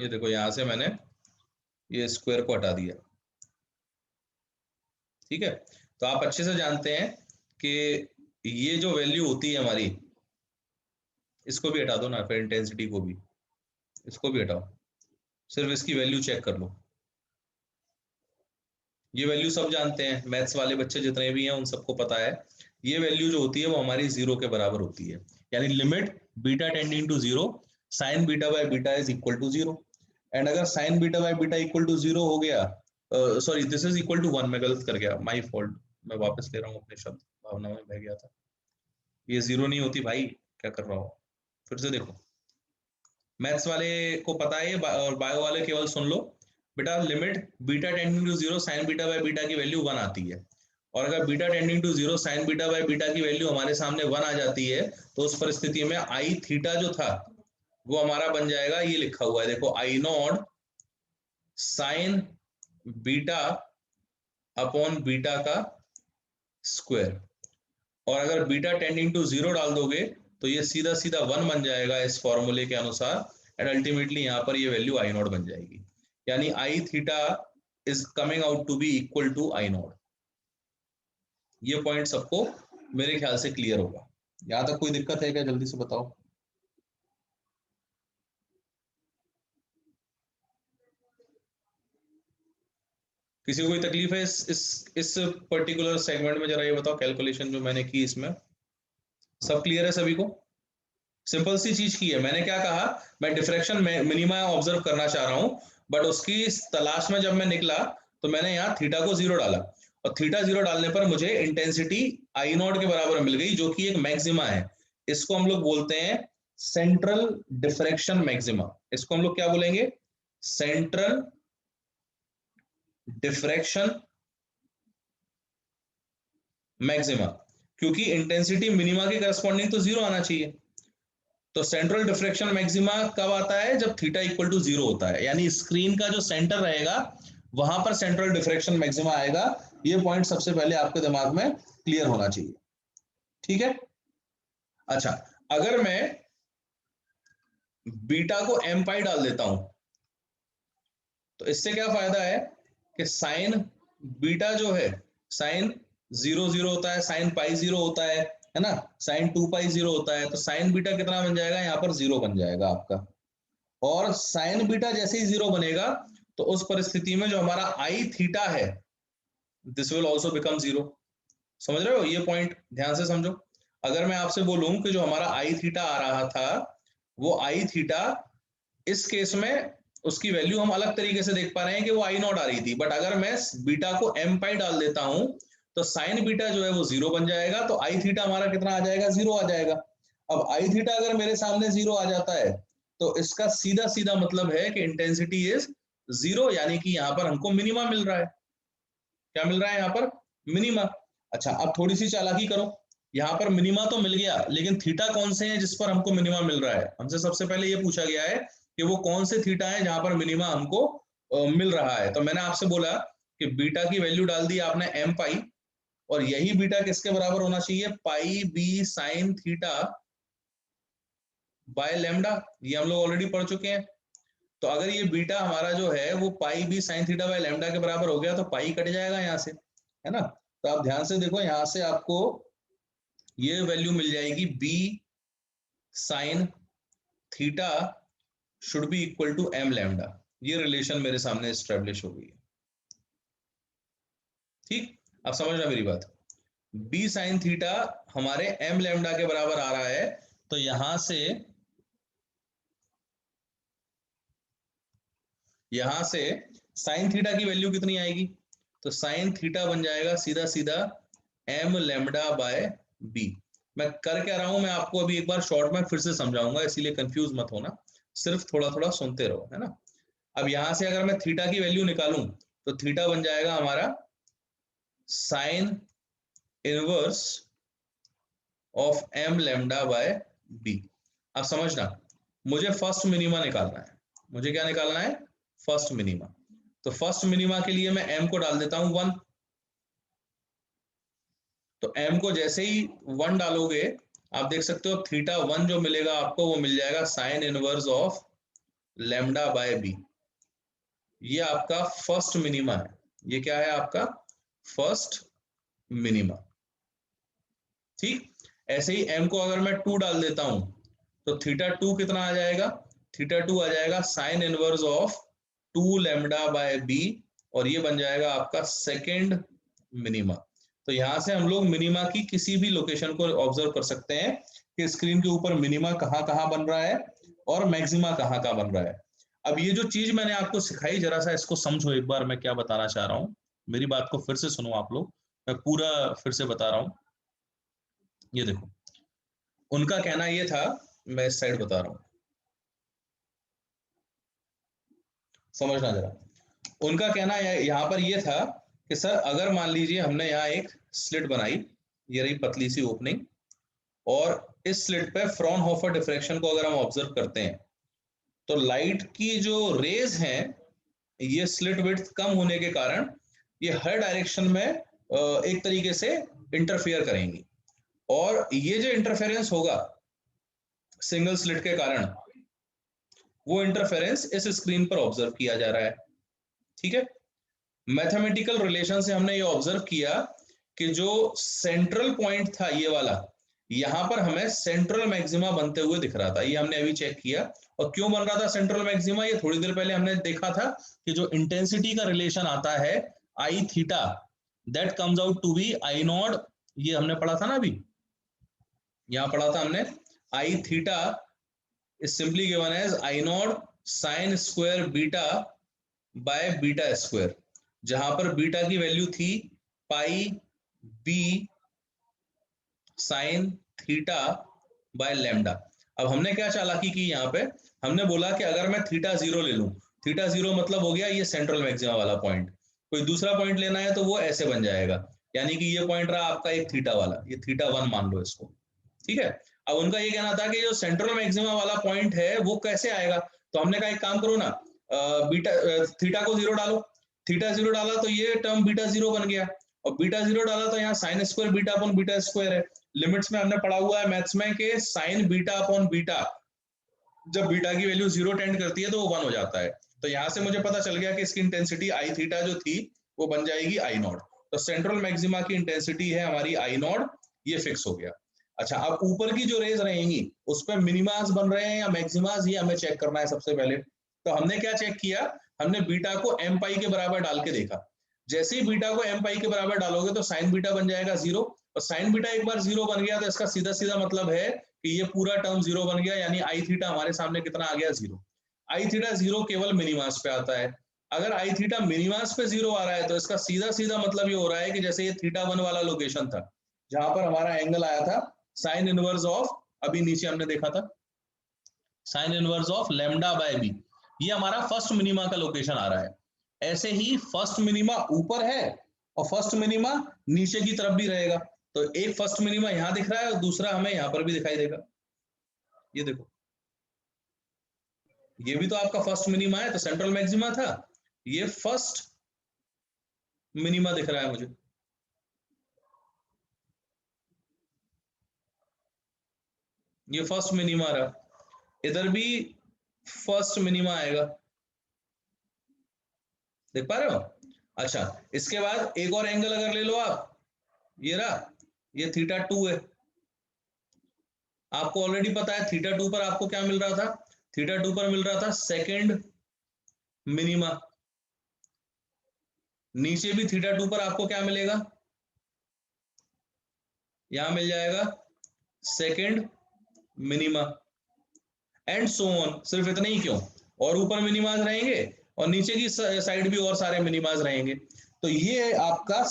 ये देखो यहां से मैंने ये स्क्वायर को हटा दिया, ठीक है। तो आप अच्छे से जानते हैं कि ये जो वैल्यू होती है हमारी, इसको भी हटा दो ना, फिर इंटेंसिटी को भी, इसको भी हटाओ, सिर्फ इसकी वैल्यू चेक कर लो। ये वैल्यू सब जानते हैं, मैथ्स वाले बच्चे जितने भी हैं उन सबको पता है, ये वैल्यू जो होती है वो हमारी 0 के बराबर होती है, यानी limit beta tending to 0 sine beta by beta is equal to 0। And अगर sine beta by beta equal to 0 हो गया, sorry this is equal to 1, मैं गलत कर गया, माई फॉल्ट, मैं वापस ले रहा हूँ अपने शब्द, भावना में बह गया था, ये 0 नहीं होती भाई, क्या कर रहा हूँ, फिर से देखो, मैथ्स वाले को पता है और बायो वाले केवल सुन लो बेटा, limit beta tending to 0 sine beta by beta की वैल्यू 1 आती है, और अगर beta tending to 0 sine beta by beta की वैल्यू हमारे सामने 1 आ जाती है तो उस परिस्थिति में आई थीटा जो था वो हमारा बन जाएगा, ये लिखा हुआ है देखो, I naught sine beta upon beta का स्क्वायर, और अगर बीटा टेंडिंग टू 0 डाल दोगे तो ये सीधा सीधा 1 बन जाएगा इस फॉर्मूले के अनुसार, एंड अल्टीमेटली यहाँ पर ये वैल्यू आई नॉट बन जाएगी, यानी I theta is coming out to be equal to I naught. ये पॉइंट सबको मेरे ख्याल से क्लियर होगा। यहां तक कोई दिक्कत है क्या, जल्दी से बताओ। किसी को कोई तकलीफ है इस पर्टिकुलर सेगमेंट में, जरा ये बताओ, कैलकुलेशन जो मैंने की इसमें सब क्लियर है सभी को? सिंपल सी चीज की है, मैंने क्या कहा, मैं डिफ्रैक्शन मिनिमा ऑब्जर्व करना चाह रहा हूं, बट उसकी तलाश में जब मैं निकला तो मैंने यहाँ थीटा को 0 डाला, और थीटा 0 डालने पर मुझे इंटेंसिटी आई नॉट के बराबर मिल गई, जो कि एक मैक्सिमा है। इसको हम लोग बोलते हैं सेंट्रल डिफ्रैक्शन मैक्सिमा। इसको हम लोग क्या बोलेंगे, सेंट्रल डिफ्रैक्शन मैक्सिमा, क्योंकि इंटेंसिटी मिनिमा के करस्पॉन्डिंग तो 0 आना चाहिए। तो सेंट्रल डिफ्रेक्शन मैक्सिमा कब आता है, जब थीटा इक्वल टू 0 होता है, यानी स्क्रीन का जो सेंटर रहेगा वहां पर सेंट्रल डिफ्रेक्शन मैक्सिमा आएगा। ये पॉइंट सबसे पहले आपके दिमाग में क्लियर होना चाहिए, ठीक है। अच्छा, अगर मैं बीटा को एम पाई डाल देता हूं तो इससे क्या फायदा है कि साइन बीटा जो है, साइन 0 0 होता है, साइन पाई 0 होता है ना, साइन 2 पाई 0 होता है, तो साइन बीटा कितना बन जाएगा, यहाँ पर 0 बन जाएगा आपका, और साइन बीटा जैसे ही 0 बनेगा तो उस परिस्थिति में जो हमारा आई थीटा है दिस विल ऑल्सो बिकम 0। समझ रहे हो, ये पॉइंट ध्यान से समझो। अगर मैं आपसे बोलूं कि जो हमारा आई थीटा आ रहा था वो आई थीटा, इस केस में उसकी वैल्यू हम अलग तरीके से देख पा रहे हैं कि वो आई नॉट आ रही थी, बट अगर मैं बीटा को एम पाई डाल देता हूं तो साइन बीटा जो है वो 0 बन जाएगा, तो आई थीटा हमारा कितना आ जाएगा, 0 आ जाएगा। अब आई थीटा अगर मेरे सामने 0 आ जाता है तो इसका सीधा सीधा मतलब है कि इंटेंसिटी इज 0, यानी कि यहां पर हमको मिनिमा मिल रहा है। क्या मिल रहा है यहाँ पर, मिनिमा। अच्छा, अब थोड़ी सी चालाकी करो, यहाँ पर मिनिमा तो मिल गया, लेकिन थीटा कौन से हैं जिस पर हमको मिनिमा मिल रहा है, हमसे सबसे पहले ये पूछा गया है कि वो कौन से थीटा है जहां पर मिनिमा हमको मिल रहा है। तो मैंने आपसे बोला कि बीटा की वैल्यू डाल दी आपने एम पाई, और यही बीटा किसके बराबर होना चाहिए, pi B sine theta by lambda, ये हम लोग ऑलरेडी पढ़ चुके हैं। तो अगर ये बीटा हमारा जो है वो pi B sine theta by lambda के बराबर हो गया तो पाई कट जाएगा यहाँ से, है ना। तो आप ध्यान से देखो, यहाँ से आपको ये वैल्यू मिल जाएगी B sine theta should be equal to M lambda. ये रिलेशन मेरे सामने एस्टेब्लिश हो गई है। ठीक, अब समझना मेरी बात। बी साइन थीटा हमारे एम लैम्डा के बराबर आ रहा है, तो यहां से साइन थीटा की वैल्यू कितनी आएगी? तो साइन थीटा बन जाएगा सीधा सीधा एम लैम्डा बाय बी। मैं कर क्या रहा हूं, मैं आपको अभी एक बार शॉर्ट में फिर से समझाऊंगा, इसीलिए कंफ्यूज मत होना, सिर्फ थोड़ा थोड़ा सुनते रहो, है ना। अब यहां से अगर मैं थीटा की वैल्यू निकालूं तो थीटा बन जाएगा हमारा sine inverse of M lambda by B. अब समझना, मुझे फर्स्ट मिनिमा निकालना है। मुझे क्या निकालना है? First minima. तो फर्स्ट मिनिमा के लिए मैं m को डाल देता हूं 1। तो m को जैसे ही 1 डालोगे, आप देख सकते हो थीटा 1 जो मिलेगा आपको, वो मिल जाएगा sine inverse of lambda by B. ये आपका फर्स्ट मिनिमा है। ये क्या है आपका? First minima. ठीक, ऐसे ही m को अगर मैं 2 डाल देता हूं तो थीटा 2 कितना आ जाएगा? थीटा 2 आ जाएगा sine inverse of 2 lambda by B, और ये बन जाएगा आपका सेकेंड मिनिमा। तो यहां से हम लोग मिनिमा की किसी भी लोकेशन को ऑब्जर्व कर सकते हैं कि स्क्रीन के ऊपर मिनिमा कहाँ कहाँ बन रहा है और मैक्सिमा कहाँ कहाँ बन रहा है। अब ये जो चीज मैंने आपको सिखाई, जरा सा इसको समझो एक बार, मैं क्या बताना चाह रहा हूँ। मेरी बात को फिर से सुनो आप लोग, मैं पूरा फिर से बता रहा हूँ। ये देखो, उनका कहना ये था, मैं इस साइड बता रहा हूँ, समझना जरा। उनका कहना यहाँ पर ये था कि सर अगर मान लीजिए हमने यहाँ एक स्लिट बनाई, ये रही पतली सी ओपनिंग, और इस स्लिट पे फ्रॉनहोफर डिफ्रैक्शन को अगर हम ऑब्जर्व करते हैं, तो लाइट की जो रेज हैं, ये स्लिट विड्थ कम होने के कारण ये हर डायरेक्शन में एक तरीके से इंटरफेयर करेंगी, और ये जो इंटरफेरेंस होगा सिंगल स्लिट के कारण, वो इंटरफेरेंस इस स्क्रीन पर ऑब्जर्व किया जा रहा है। ठीक है, मैथमेटिकल रिलेशन से हमने ये ऑब्जर्व किया कि जो सेंट्रल पॉइंट था ये वाला, यहां पर हमें सेंट्रल मैक्सिमा बनते हुए दिख रहा था। ये हमने अभी चेक किया। और क्यों बन रहा था सेंट्रल मैक्सिमा? ये थोड़ी देर पहले हमने देखा था कि जो इंटेंसिटी का रिलेशन आता है I theta, that comes out to be I naught. ये हमने पढ़ा था ना अभी, यहां पढ़ा था हमने, I theta is simply given as I naught sin square beta by beta square, जहां पर बीटा की वैल्यू थी pi B sine theta by lambda. अब हमने क्या चालाकी की यहाँ पे, हमने बोला कि अगर मैं थीटा जीरो ले लूं, थीटा जीरो मतलब हो गया ये सेंट्रल मैक्सिमा वाला पॉइंट, कोई दूसरा पॉइंट लेना है तो वो ऐसे बन जाएगा, यानी कि ये पॉइंट रहा आपका एक थीटा वाला, ये थीटा 1 मान लो इसको। ठीक है, अब उनका ये कहना था कि जो सेंट्रल मैक्सिमा वाला पॉइंट है वो कैसे आएगा। तो हमने कहा एक काम करो ना, बीटा थीटा को जीरो डालो। थीटा जीरो डाला तो ये टर्म बीटा जीरो बन गया, और बीटा जीरो डाला तो यहाँ sign square beta upon beta square है। लिमिट्स में हमने पढ़ा हुआ है मैथ्स में कि साइन बीटा अपॉन बीटा, जब बीटा की वैल्यू जीरो टेंड करती है तो वो 1 हो जाता है। तो यहां से मुझे पता चल गया कि इसकी इंटेंसिटी आई थीटा जो थी वो बन जाएगी आई नॉट। तो सेंट्रल मैक्सिमा की इंटेंसिटी है हमारी आई नॉट, ये फिक्स हो गया। अच्छा, अब ऊपर की जो रेज रहेंगी उस पर मिनिमास बन रहे हैं या मैक्सिमास, ये हमें चेक करना है सबसे पहले। तो हमने क्या चेक किया, हमने बीटा को एम पाई के बराबर डाल के देखा। जैसे ही बीटा को एम पाई के बराबर डालोगे तो साइन बीटा बन जाएगा जीरो, और साइन बीटा एक बार जीरो बन गया तो इसका सीधा सीधा मतलब है कि ये पूरा टर्म जीरो बन गया, यानी आई थीटा हमारे सामने कितना आ गया? जीरो। आई थीटा जीरो केवल मिनिमास पे आता है। अगर आई थीटा मिनिमास पे जीरो आ रहा है तो इसका सीधा सीधा मतलब ये हो रहा है कि जैसे ये थीटा 1 वाला लोकेशन था जहां पर हमारा एंगल आया था साइन इनवर्स ऑफ, अभी नीचे हमने देखा था sine inverse of lambda by B, ये हमारा फर्स्ट मिनिमा का लोकेशन आ रहा है। ऐसे ही फर्स्ट मिनिमा ऊपर है और फर्स्ट मिनिमा नीचे की तरफ भी रहेगा। तो एक फर्स्ट मिनिमा यहां दिख रहा है और दूसरा हमें यहां पर भी दिखाई देगा। ये देखो, ये भी तो आपका फर्स्ट मिनिमा है, तो सेंट्रल मैक्सिमा था, ये फर्स्ट मिनिमा दिख रहा है मुझे। ये फर्स्ट मिनिमा रहा, इधर भी फर्स्ट मिनिमा आएगा, देख पा रहे हो। अच्छा, इसके बाद एक और एंगल अगर ले लो आप, ये रहा, ये थीटा 2 है, आपको ऑलरेडी पता है थीटा 2 पर आपको क्या मिल रहा था, थीटा 2 पर मिल रहा था सेकंड मिनिमा। नीचे भी थीटा 2 पर आपको क्या मिलेगा, यहां मिल जाएगा second minima, and so on. सिर्फ इतने ही क्यों, और ऊपर मिनिमाज रहेंगे और नीचे की साइड भी और सारे मिनिमाज रहेंगे। तो ये आपका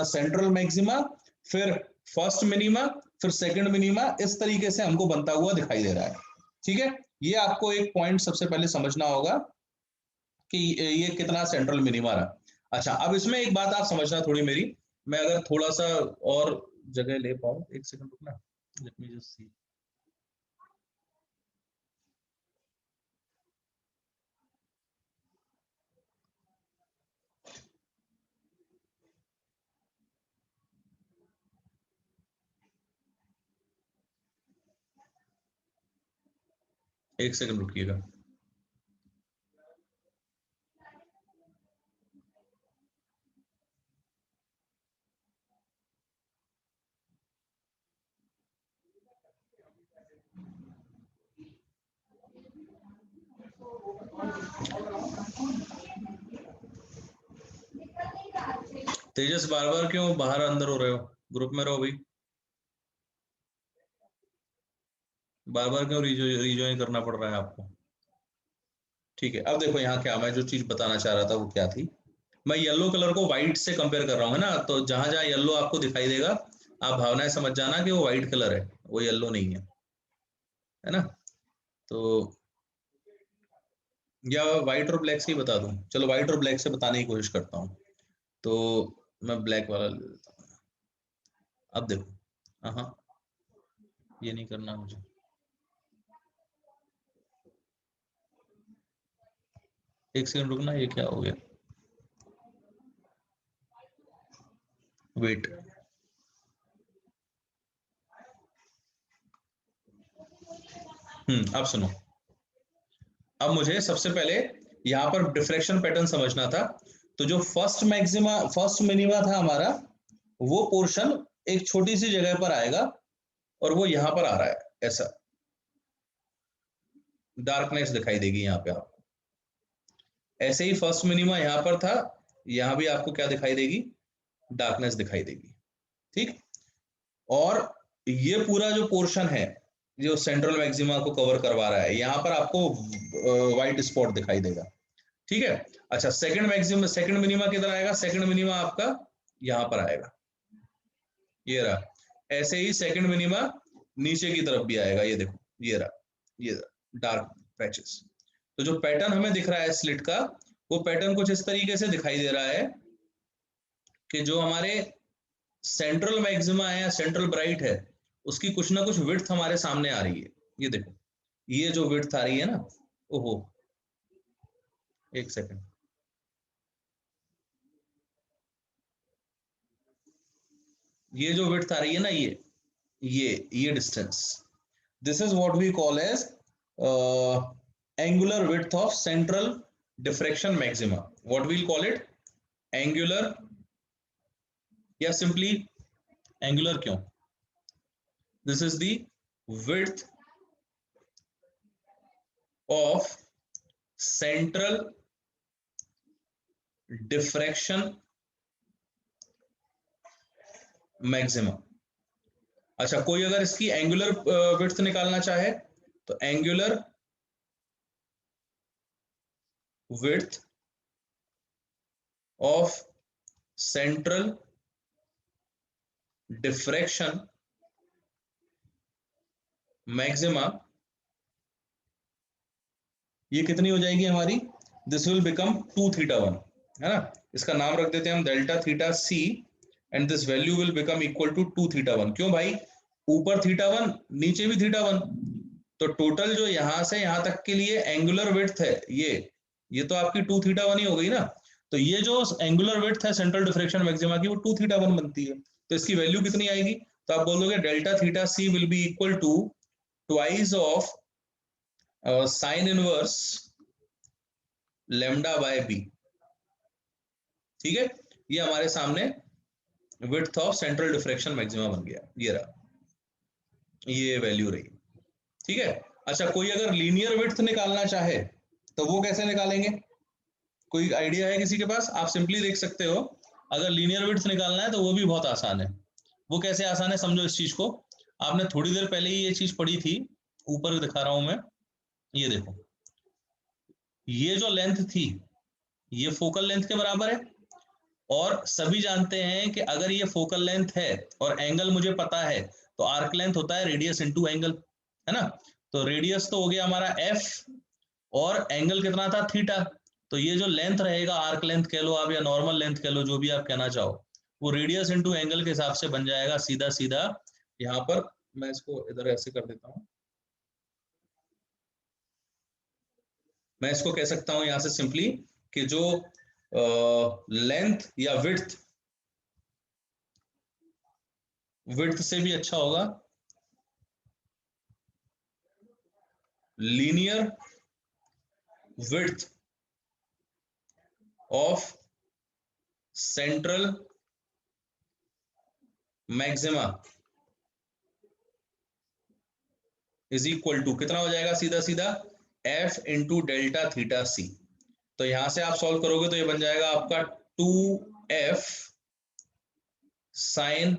सेंट्रल मैक्सिमा, फिर फर्स्ट मिनिमा, फिर सेकंड मिनिमा, इस तरीके से हमको बनता हुआ दिखाई दे रहा है। ठीक है, ये आपको एक पॉइंट सबसे पहले समझना होगा कि ये कितना सेंट्रल मिनिमा रहा। अच्छा, अब इसमें एक बात आप समझना थोड़ी मेरी, मैं अगर थोड़ा सा और जगह ले पाऊं, एक सेकंड रुकना, लेट मी जस्ट सी। एक सेकंड रुकिएगा। तेजस, बार बार क्यों बाहर अंदर हो रहे हो, ग्रुप में रहो भाई। बार बार क्यों रिजॉइन करना पड़ रहा है आपको। ठीक है, अब देखो यहाँ क्या, मैं जो चीज बताना चाह रहा था वो क्या थी। मैं येलो कलर को व्हाइट से कंपेयर कर रहा हूँ, है ना। तो जहां जहां येलो आपको दिखाई देगा, आप भावनाएं समझ जाना कि वो व्हाइट कलर है, वो येलो नहीं है ना। तो या व्हाइट और ब्लैक से ही बता दूं, चलो व्हाइट और ब्लैक से बताने की कोशिश करता हूँ। तो मैं ब्लैक वाला ले लेता हूँ। अब देखो, हाँ, ये नहीं करना मुझे। एक सेकंड रुकना, ये क्या हो गया, वेट। अब सुनो। अब मुझे सबसे पहले यहाँ पर डिफ्रेक्शन पैटर्न समझना था। तो जो फर्स्ट मिनिमा था हमारा, वो पोर्शन एक छोटी सी जगह पर आएगा और वो यहां पर आ रहा है, ऐसा डार्कनेस दिखाई देगी यहाँ पे आपको। ऐसे ही फर्स्ट मिनिमा यहाँ पर था, यहाँ भी आपको क्या दिखाई देगी, डार्कनेस दिखाई देगी। ठीक, और ये पूरा जो पोर्शन है जो सेंट्रल मैक्सिमा को कवर करवा रहा है, यहाँ पर आपको व्हाइट स्पॉट दिखाई देगा। ठीक है। अच्छा, सेकंड मिनिमा किधर आएगा, सेकंड मिनिमा आपका यहां पर आएगा, ये रहा। ऐसे ही सेकंड मिनिमा नीचे की तरफ भी आएगा, ये देखो, ये रहा, ये डार्क पैचेस। तो जो पैटर्न हमें दिख रहा है स्लिट का, वो पैटर्न कुछ इस तरीके से दिखाई दे रहा है कि जो हमारे सेंट्रल मैक्सिमा है या सेंट्रल ब्राइट है, उसकी कुछ ना कुछ विड्थ हमारे सामने आ रही है। ये देखो, ये जो विड्थ आ रही है ना, ओहो, एक सेकंड, ये जो विड्थ आ रही है ना, ये distance, this is what we call as angular width of central diffraction maxima. What we'll call it, angular, या simply angular क्यों, this is the width of central diffraction maxima. अच्छा, कोई अगर इसकी एंगुलर विड्थ निकालना चाहे, तो angular width of central diffraction maxima, ये कितनी हो जाएगी हमारी, दिस विल बिकम 2θ1, है ना। इसका नाम रख देते हैं हम delta theta C, and this value will become equal to 2θ1। क्यों भाई, ऊपर θ1, नीचे भी θ1, तो टोटल जो यहां से यहां तक के लिए एंगुलर विड्थ है, ये तो आपकी 2θ1 ही हो गई ना। तो ये जो एंगुलर विड्थ है सेंट्रल डिफ्रेक्शन मैक्सिमा की, वो 2θ1 बनती है। तो इसकी वैल्यू कितनी आएगी, तो आप बोल दोगे delta theta C will be equal to twice of sine inverse lambda by B. ठीक है, ये हमारे सामने width of central diffraction maxima बन गया, ये रहा, ये वैल्यू रही। ठीक है। अच्छा, कोई अगर लीनियर विड्थ निकालना चाहे तो वो कैसे निकालेंगे? कोई आइडिया है किसी के पास? आप सिंपली देख सकते हो, अगर लीनियर विड्थ निकालना है तो वो भी बहुत आसान है। वो कैसे आसान है, समझो इस चीज को। आपने थोड़ी देर पहले ही ये चीज पढ़ी थी, ऊपर दिखा रहा हूं मैं, ये देखो, ये जो लेंथ थी ये फोकल लेंथ के बराबर है, और सभी जानते हैं कि अगर ये फोकल लेंथ है और एंगल मुझे पता है, तो आर्क लेंथ होता है रेडियस इनटू एंगल, है ना। तो रेडियस तो हो गया हमारा एफ, और एंगल कितना था, थीटा। तो ये जो लेंथ रहेगा, आर्क लेंथ कह लो आप या नॉर्मल लेंथ कह लो, जो भी आप कहना चाहो, वो रेडियस इनटू एंगल के हिसाब से बन जाएगा सीधा सीधा। यहाँ पर मैं इसको इधर ऐसे कर देता हूँ, मैं इसको कह सकता हूं यहां से सिंपली कि जो लेंथ या विड्थ, विड्थ से भी अच्छा होगा linear width of central maxima is equal to कितना हो जाएगा, सीधा सीधा F into delta theta C. तो यहां से आप सॉल्व करोगे तो ये बन जाएगा आपका 2f sine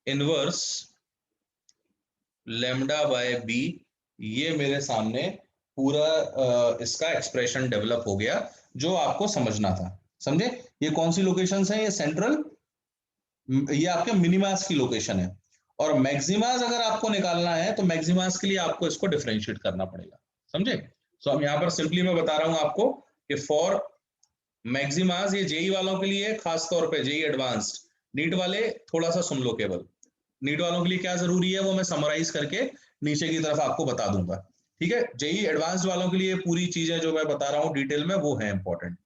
inverse lambda by B. ये मेरे सामने पूरा इसका एक्सप्रेशन डेवलप हो गया जो आपको समझना था। समझे? ये कौन सी लोकेशंस हैं? ये सेंट्रल, ये आपके मिनिमास की लोकेशन है। और मैक्सिमास अगर आपको निकालना है तो मैक्सिमास के लिए आपको इसको डिफरेंशिएट करना पड़ेगा। समझे? सो अब यहां पर सिंपली मैं बता रहा हूं आपको कि फॉर मैक्सिमास, ये जेई वालों के लिए, खास तौर पे जेई एडवांस्ड, नीट वाले थोड़ा सा सुन लो केवल, नीट वालों के लिए क्या जरूरी है वो मैं समराइज करके नीचे की तरफ आपको बता दूंगा। ठीक है, जेई एडवांस्ड वालों के लिए पूरी चीजें जो मैं बता रहा हूँ डिटेल में वो है इंपॉर्टेंट।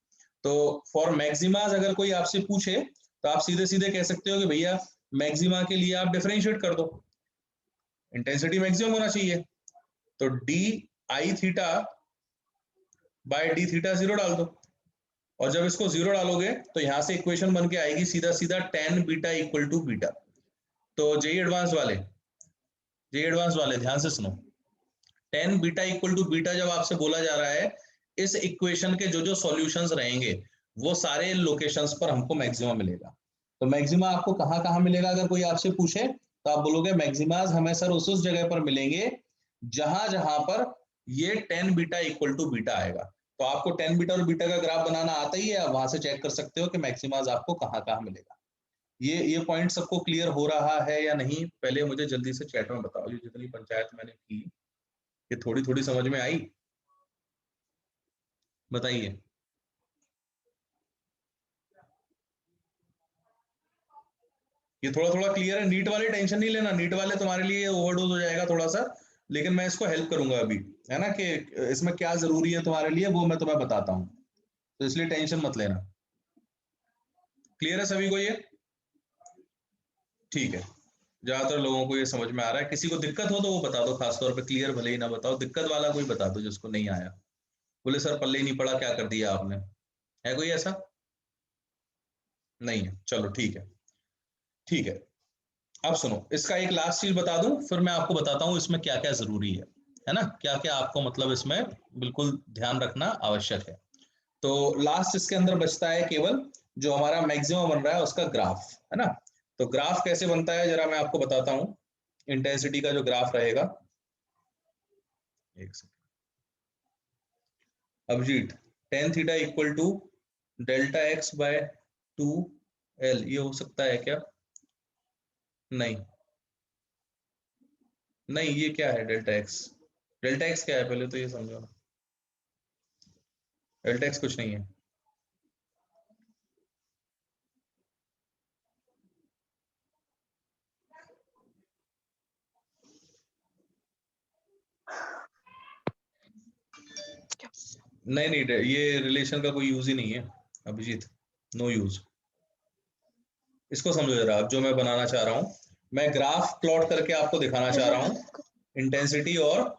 तो फॉर मैक्सिमास अगर कोई आपसे पूछे तो आप सीधे सीधे कह सकते हो कि भैया मैक्सिमा के लिए आप डिफरेंशिएट कर दो, इंटेंसिटी मैक्सिमम होना चाहिए, तो D I theta by D theta zero डाल दो। और जब इसको जीरो डालोगे तो यहां से इक्वेशन बन के आएगी सीधा सीधा tan beta equal to beta. तो जेई एडवांस वाले ध्यान से सुनो, tan beta equal to beta जब आपसे बोला जा रहा है, इस इक्वेशन के जो जो सॉल्यूशंस रहेंगे वो सारे लोकेशंस पर हमको मैक्सिमम मिलेगा। तो मैक्सिमा आपको कहाँ कहाँ मिलेगा अगर कोई आपसे पूछे, तो आप बोलोगे मैक्सिमाज हमें सर उस जगह पर मिलेंगे जहां जहां पर ये tan beta equal to beta आएगा। तो आपको टेन बीटा और बीटा का ग्राफ बनाना आता ही है, आप वहां से चेक कर सकते हो कि मैक्सिमाज आपको कहाँ कहाँ मिलेगा। ये पॉइंट सबको क्लियर हो रहा है या नहीं? पहले मुझे जल्दी से चैट में बताओ, ये जितनी पंचायत मैंने की ये थोड़ी थोड़ी समझ में आई? बताइए। ये थोड़ा थोड़ा क्लियर है? नीट वाले टेंशन नहीं लेना, नीट वाले तुम्हारे लिए ओवरडोज हो जाएगा थोड़ा सा, लेकिन मैं इसको हेल्प करूंगा अभी, है ना, कि इसमें क्या जरूरी है तुम्हारे लिए वो मैं तुम्हें बताता हूँ, तो इसलिए टेंशन मत लेना। क्लियर है सभी को ये? ठीक है, ज्यादातर लोगों को ये समझ में आ रहा है। किसी को दिक्कत हो तो वो बता दो, खासतौर पे क्लियर भले ही ना बताओ, दिक्कत वाला कोई बता दो जिसको नहीं आया, बोले सर पल्ले ही नहीं पड़ा, क्या कर दिया आपने। है कोई ऐसा? नहीं है, चलो ठीक है। ठीक है, अब सुनो, इसका एक लास्ट चीज बता दूं, फिर मैं आपको बताता हूं इसमें क्या क्या जरूरी है ना, क्या क्या आपको मतलब इसमें बिल्कुल ध्यान रखना आवश्यक है। तो लास्ट इसके अंदर बचता है केवल जो हमारा मैक्सिमम बन रहा है उसका ग्राफ, है ना। तो ग्राफ कैसे बनता है जरा मैं आपको बताता हूं, इंटेंसिटी का जो ग्राफ रहेगा, एक second, Abhijeet, tan theta equal to delta X by two L, ये हो सकता है क्या? नहीं, नहीं, ये क्या है डेल्टा एक्स? डेल्टा एक्स क्या है पहले तो ये समझो। डेल्टा एक्स कुछ नहीं है। नहीं नहीं, ये रिलेशन का कोई यूज ही नहीं है अभिजीत, नो यूज। इसको समझो जरा, अब जो मैं बनाना चाह रहा हूँ, मैं ग्राफ प्लॉट करके आपको दिखाना चाह रहा हूँ इंटेंसिटी और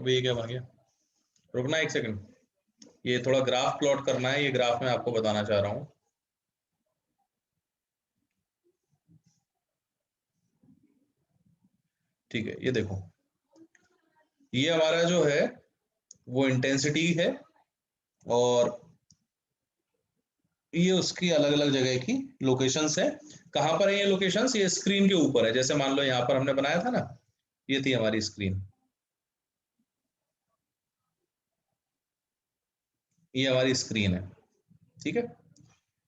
अब ये क्या बन गया, रुकना एक सेकंड, ये थोड़ा ग्राफ प्लॉट करना है, ये ग्राफ मैं आपको बताना चाह रहा हूँ। ठीक है, ये देखो, ये हमारा जो है वो इंटेंसिटी है और ये उसकी अलग अलग जगह की लोकेशंस है। कहाँ पर है ये लोकेशंस? ये स्क्रीन के ऊपर है। जैसे मान लो यहाँ पर हमने बनाया था ना, ये थी हमारी स्क्रीन, ये हमारी स्क्रीन है, ठीक है।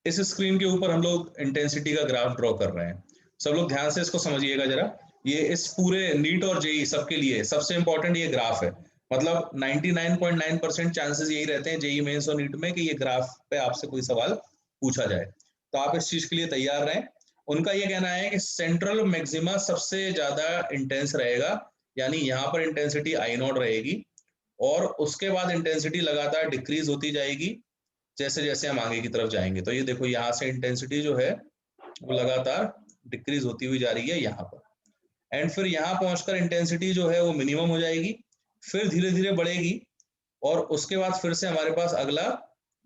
इस स्क्रीन के ऊपर हम लोग इंटेंसिटी का ग्राफ ड्रॉ कर रहे हैं। सब लोग ध्यान से इसको समझिएगा जरा। ये इस पूरे नीट और जेई सबके लिए सबसे इंपॉर्टेंट ये ग्राफ है। मतलब 99.9% चांसेस यही रहते हैं जेई मेंस और नीट में कि ये ग्राफ पे आपसे कोई सवाल पूछा जाए, तो आप इस चीज के लिए तैयार रहें। उनका ये कहना है कि सेंट्रल मैक्सिमा सबसे ज्यादा इंटेंस रहेगा, यानी यहाँ पर इंटेंसिटी आई नॉट रहेगी और उसके बाद इंटेंसिटी लगातार डिक्रीज होती जाएगी जैसे जैसे हम आगे की तरफ जाएंगे। तो ये देखो, यहाँ से इंटेंसिटी जो है वो लगातार डिक्रीज होती हुई जा रही है यहाँ पर, एंड फिर यहाँ पहुंचकर इंटेंसिटी जो है वो मिनिमम हो जाएगी, फिर धीरे धीरे बढ़ेगी और उसके बाद फिर से हमारे पास अगला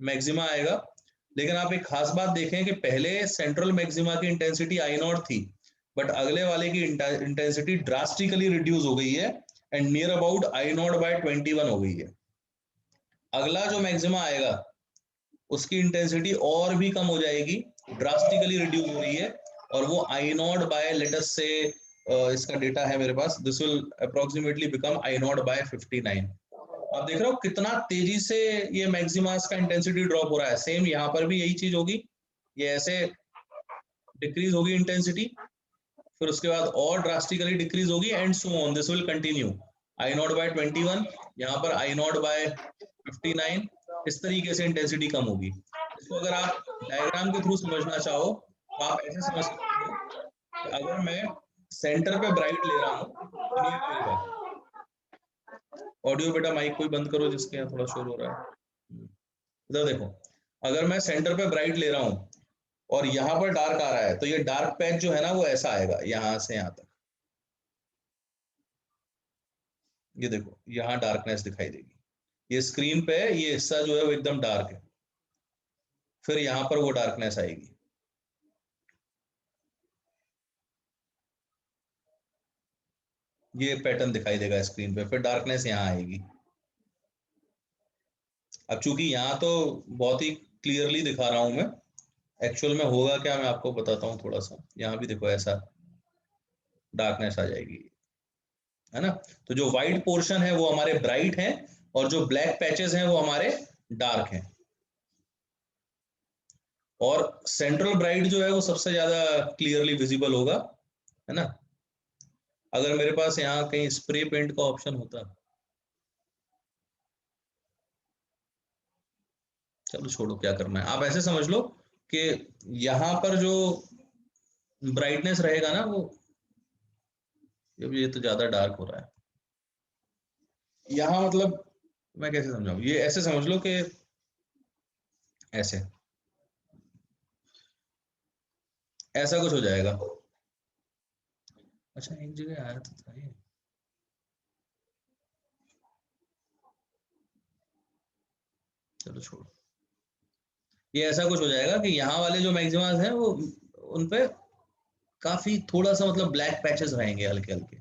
मैक्सिमा आएगा। लेकिन आप एक खास बात देखें कि पहले सेंट्रल मैक्सिमा की इंटेंसिटी आई नॉट थी, बट अगले वाले की इंटेंसिटी ड्रास्टिकली रिड्यूस हो गई है and near about I naught by 21 हो गई है। अगला जो मैक्सिमा आएगा उसकी इंटेंसिटी और भी कम हो जाएगी, ड्रास्टिकली रिड्यूस हो रही है, और वो I naught by let us say, इसका डेटा है मेरे पास, this will approximately become I naught by 59। आप देख रहे हो कितना तेजी से ये मैक्सिमास का इंटेंसिटी ड्रॉप हो रहा है। सेम यहाँ पर भी यही चीज होगी, ये ऐसे डिक्रीज होगी इंटेंसिटी, फिर उसके बाद और ड्रास्टिकली डिक्रीज होगी and so on, this will continue. I naught by 21, यहाँ पर आई नॉट बाय 59, इस तरीके से इंटेंसिटी कम होगी। इसको अगर आप डायग्राम के थ्रू समझना चाहो तो आप ऐसे समझ सकते हो कि अगर मैं सेंटर पे ब्राइट ले रहा हूँ, सुनिए मेरी बात, ऑडियो बेटा माइक कोई बंद करो जिसके यहाँ थोड़ा शोर हो रहा है। इधर देखो, अगर मैं सेंटर पे ब्राइट ले रहा हूँ और यहाँ पर डार्क आ रहा है, तो ये डार्क पैच जो है ना वो ऐसा आएगा यहाँ से यहाँ तक। ये देखो, यहाँ डार्कनेस दिखाई देगी, ये स्क्रीन पे ये हिस्सा जो है वो एकदम डार्क है, फिर यहाँ पर वो डार्कनेस आएगी। ये पैटर्न दिखाई देगा स्क्रीन पे, फिर डार्कनेस यहाँ आएगी। अब चूंकि यहाँ तो बहुत ही क्लियरली दिखा रहा हूं मैं, एक्चुअल में होगा क्या मैं आपको बताता हूँ थोड़ा सा। यहाँ भी देखो ऐसा डार्कनेस आ जाएगी, है ना। तो जो व्हाइट पोर्शन है वो हमारे ब्राइट हैं और जो ब्लैक पैचेस हैं वो हमारे डार्क हैं, और सेंट्रल ब्राइट जो है वो सबसे ज्यादा क्लियरली विजिबल होगा, है ना। अगर मेरे पास यहाँ कहीं स्प्रे पेंट का ऑप्शन होता, चलो छोड़ो क्या करना है, आप ऐसे समझ लो कि यहाँ पर जो ब्राइटनेस रहेगा ना वो, ये तो ज्यादा डार्क हो रहा है यहाँ, मतलब मैं कैसे समझाऊं, ये ऐसे समझ लो कि ऐसे, ऐसा कुछ हो जाएगा। अच्छा एक जगह आया तो था ये, चलो छोड़ो, ये ऐसा कुछ हो जाएगा कि यहाँ वाले जो मैक्सिमास हैं वो उनपे काफी थोड़ा सा मतलब ब्लैक पैचेस रहेंगे हल्के हल्के,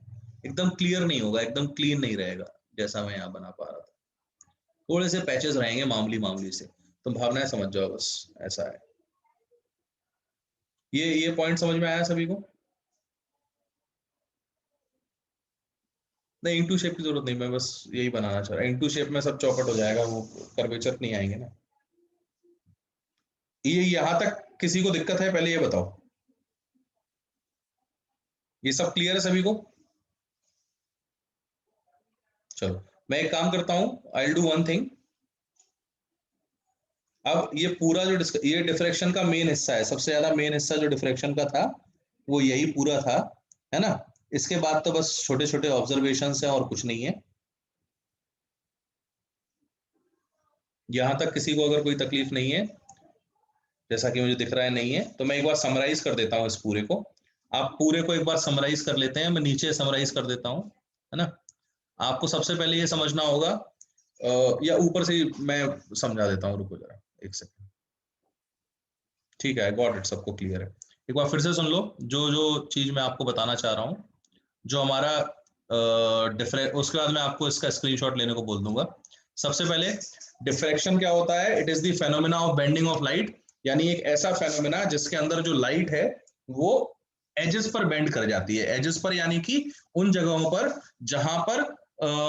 एकदम क्लियर नहीं होगा, एकदम क्लीन नहीं रहेगा जैसा मैं यहाँ बना पा रहा था, थोड़े से पैचेस रहेंगे मामूली मामूली से। तो भावनाएं समझ जाओ बस, ऐसा है। ये पॉइंट समझ में आया सभी को? नहीं, इंटू शेप की जरूरत नहीं, मैं बस यही बनाना चाह रहा हूँ, इंटू शेप में सब चौपट हो जाएगा, वो कर्वेचर नहीं आएंगे ना। ये यहाँ तक किसी को दिक्कत है पहले ये बताओ? ये सब क्लियर है सभी को? चलो मैं एक काम करता हूँ, I will do one thing. अब ये पूरा जो ये डिफ्रैक्शन का मेन हिस्सा है, सबसे ज्यादा मेन हिस्सा जो डिफ्रैक्शन का था वो यही पूरा था, है ना। इसके बाद तो बस छोटे छोटे ऑब्जर्वेशन है और कुछ नहीं है। यहां तक किसी को अगर कोई तकलीफ नहीं है, जैसा कि मुझे दिख रहा है नहीं है, तो मैं एक बार समराइज कर देता हूँ इस पूरे को। आप पूरे को एक बार समराइज कर लेते हैं, मैं नीचे समराइज कर देता हूँ, है ना। आपको सबसे पहले ये समझना होगा, या ऊपर से मैं समझा देता हूँ, रुको जरा एक सेकंड। ठीक है, गॉट इट, सबको क्लियर है। एक बार फिर से सुन लो जो जो चीज मैं आपको बताना चाह रहा हूँ। जो हमारा उसके बाद मैं आपको इसका स्क्रीनशॉट लेने को बोल दूंगा। सबसे पहले डिफ्रैक्शन क्या होता है? It is the phenomena of bending of light, यानी एक ऐसा फेनोमेना जिसके अंदर जो लाइट है वो एजेस पर बेंड कर जाती है। एजेस पर यानी कि उन जगहों पर जहां पर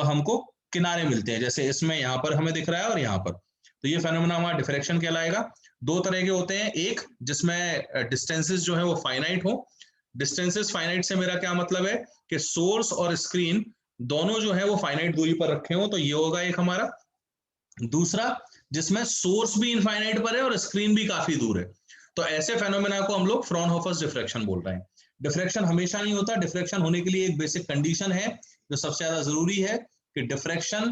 हमको किनारे मिलते हैं, जैसे इसमें यहाँ पर हमें दिख रहा है और यहाँ पर। तो ये फेनोमेना हमारा डिफ्रैक्शन कहलाएगा। दो तरह के होते हैं, एक जिसमें डिस्टेंसेस जो है वो फाइनाइट हो। डिस्टेंसेस फाइनाइट से मेरा क्या मतलब है कि सोर्स और स्क्रीन दोनों जो है वो फाइनाइट दूरी पर रखे हो, तो ये होगा एक हमारा। दूसरा जिसमें सोर्स भी इनफाइनाइट पर है और स्क्रीन भी काफी दूर है, तो ऐसे फेनोमेना को हम लोग फ्रॉनहोफर्स डिफ्रैक्शन बोल रहे हैं। डिफ्रैक्शन हमेशा नहीं होता। डिफ्रैक्शन होने के लिए एक बेसिक कंडीशन है जो सबसे ज्यादा जरूरी है, कि डिफ्रैक्शन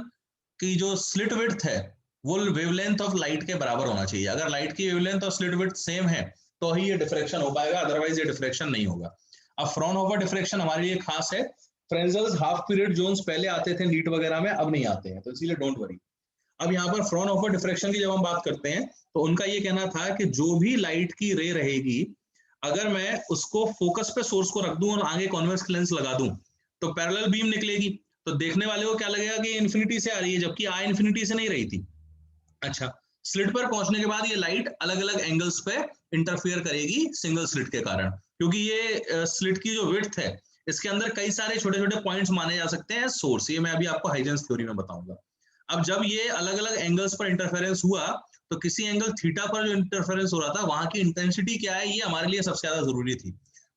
की जो स्लिट विड्थ है वो वेवलेंथ ऑफ लाइट के बराबर होना चाहिए। अगर लाइट की वेवलेंथ और स्लिट विड्थ सेम है तो ही ये डिफ्रैक्शन हो पाएगा, अदरवाइज ये डिफ्रैक्शन नहीं होगा। अब फ्रॉनहोफर डिफ्रैक्शन हमारे लिए खास है। फ्रेंजल्स हाफ पीरियड जोन्स पहले आते थे नीट वगैरह में, अब नहीं आते हैं, तो इसीलिए डोंट वरी। अब यहाँ पर फ्रॉनहोफर डिफ्रैक्शन की जब हम बात करते हैं तो उनका ये कहना था कि जो भी लाइट की रे रहेगी, अगर मैं उसको फोकस पे सोर्स को रख दूं और आगे कॉन्वेक्स लेंस लगा दूं तो पैरेलल बीम निकलेगी। तो देखने वाले को क्या लगेगा कि इन्फिनिटी से आ रही है, जबकि आ इन्फिनिटी से नहीं रही थी। अच्छा, स्लिट पर पहुंचने के बाद ये लाइट अलग अलग एंगल्स पे इंटरफियर करेगी सिंगल स्लिट के कारण, क्योंकि ये स्लिट की जो विड्थ है इसके अंदर कई सारे छोटे छोटे पॉइंट्स माने जा सकते हैं सोर्स। ये मैं अभी आपको हाइजेंस थ्योरी में बताऊंगा। अब जब ये अलग अलग एंगल्स पर इंटरफेरेंस हुआ तो किसी एंगल थीटा पर जो इंटरफेरेंस हो रहा था वहां की इंटेंसिटी क्या है, ये हमारे लिए सबसे ज्यादा जरूरी थी।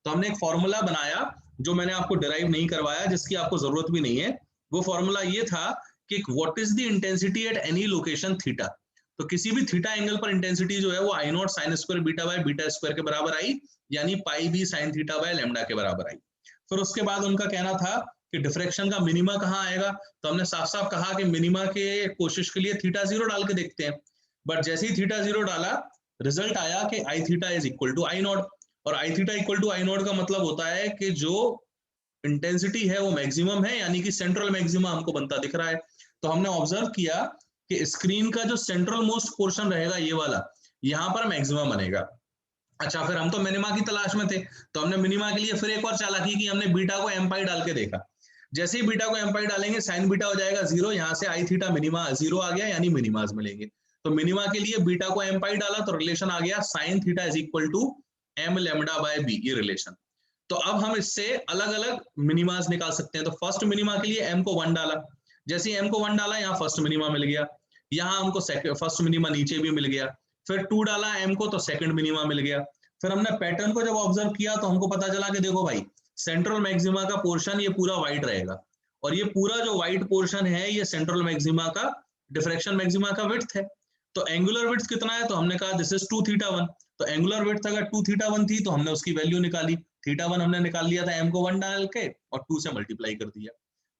तो हमने एक फॉर्मूला बनाया जो मैंने आपको डिराइव नहीं करवाया, जिसकी आपको जरूरत भी नहीं है। वो फॉर्मूला ये था कि what is the intensity at any location theta. तो किसी भी थीटा एंगल पर इंटेंसिटी जो है वो I naught sine square beta by beta square के बराबर आई, यानी pi B sine theta by lambda के बराबर आई। फिर उसके बाद उनका कहना था कि डिफ्रैक्शन का मिनिमा कहाँ आएगा, तो हमने साफ साफ कहा कि मिनिमा के कोशिश के लिए थीटा जीरो डाल के देखते हैं। बट जैसे ही थीटा जीरो डाला, रिजल्ट आया कि I theta is equal to I naught. और I theta equal to I naught का मतलब होता है कि जो इंटेंसिटी है वो मैक्सिमम है, यानी कि सेंट्रल मैक्सिमा हमको बनता दिख रहा है। तो हमने ऑब्जर्व किया कि स्क्रीन का जो सेंट्रल मोस्ट पोर्शन रहेगा ये वाला, यहाँ पर मैक्सिमम बनेगा। अच्छा, फिर हम तो मिनिमा की तलाश में थे, तो हमने मिनिमा के लिए फिर एक और चालाकी की, हमने बीटा को एम पाई डाल के देखा। जैसे ही बीटा को एम पाई डालेंगे साइन बीटा हो जाएगा जीरो, यहाँ से आई थीटा मिनिमा जीरो आ गया, यानी मिनिमाज मिलेंगे। तो मिनिमा के लिए बीटा को एम पाई डाला तो रिलेशन आ गया sine theta is equal to M lambda by B, ये रिलेशन। तो अब हम इससे अलग अलग मिनिमास निकाल सकते हैं। तो फर्स्ट मिनिमा के लिए एम को 1 डाला, जैसे ही एम को 1 डाला यहाँ फर्स्ट मिनिमा मिल गया, यहाँ हमको फर्स्ट मिनिमा नीचे भी मिल गया। फिर 2 डाला एम को तो सेकंड मिनिमा मिल गया। फिर हमने पैटर्न को जब ऑब्जर्व किया तो हमको पता चला कि देखो भाई, सेंट्रल मैक्सिमा का पोर्शन ये पूरा व्हाइट रहेगा, और ये पूरा जो व्हाइट पोर्शन है ये सेंट्रल मैक्सिमा का डिफ्रैक्शन मैक्सिमा का विड्थ है। तो एंगुलर विड्थ कितना है, तो हमने कहा दिस इज 2 थीटा 1। तो एंगुलर विड्थ अगर 2 थीटा 1 थी तो हमने उसकी वैल्यू निकाली, थीटा 1 हमने निकाल लिया था एम को 1 डाल के और 2 से मल्टीप्लाई कर दिया।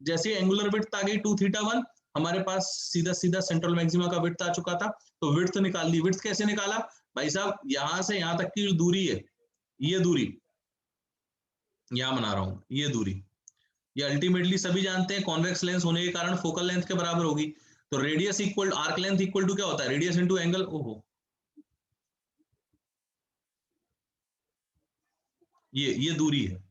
जैसे एंगुलर विड्थ आ गई 2 थीटा 1, हमारे पास सीधा सीधा सेंट्रल मैक्सिमा का विड्थ आ चुका था, तो विड्थ निकाल ली। विड्थ कैसे निकाला भाई साहब, यहां से यहां तक की जो दूरी है, ये दूरी यहां बना रहा हूं, ये दूरी, ये अल्टीमेटली सभी जानते हैं कॉन्वेक्स लेंस होने के कारण फोकल लेंथ के बराबर होगी। तो radius equal arc length equal to क्या होता है, रेडियस इनटू एंगल। ओहो, ये दूरी है,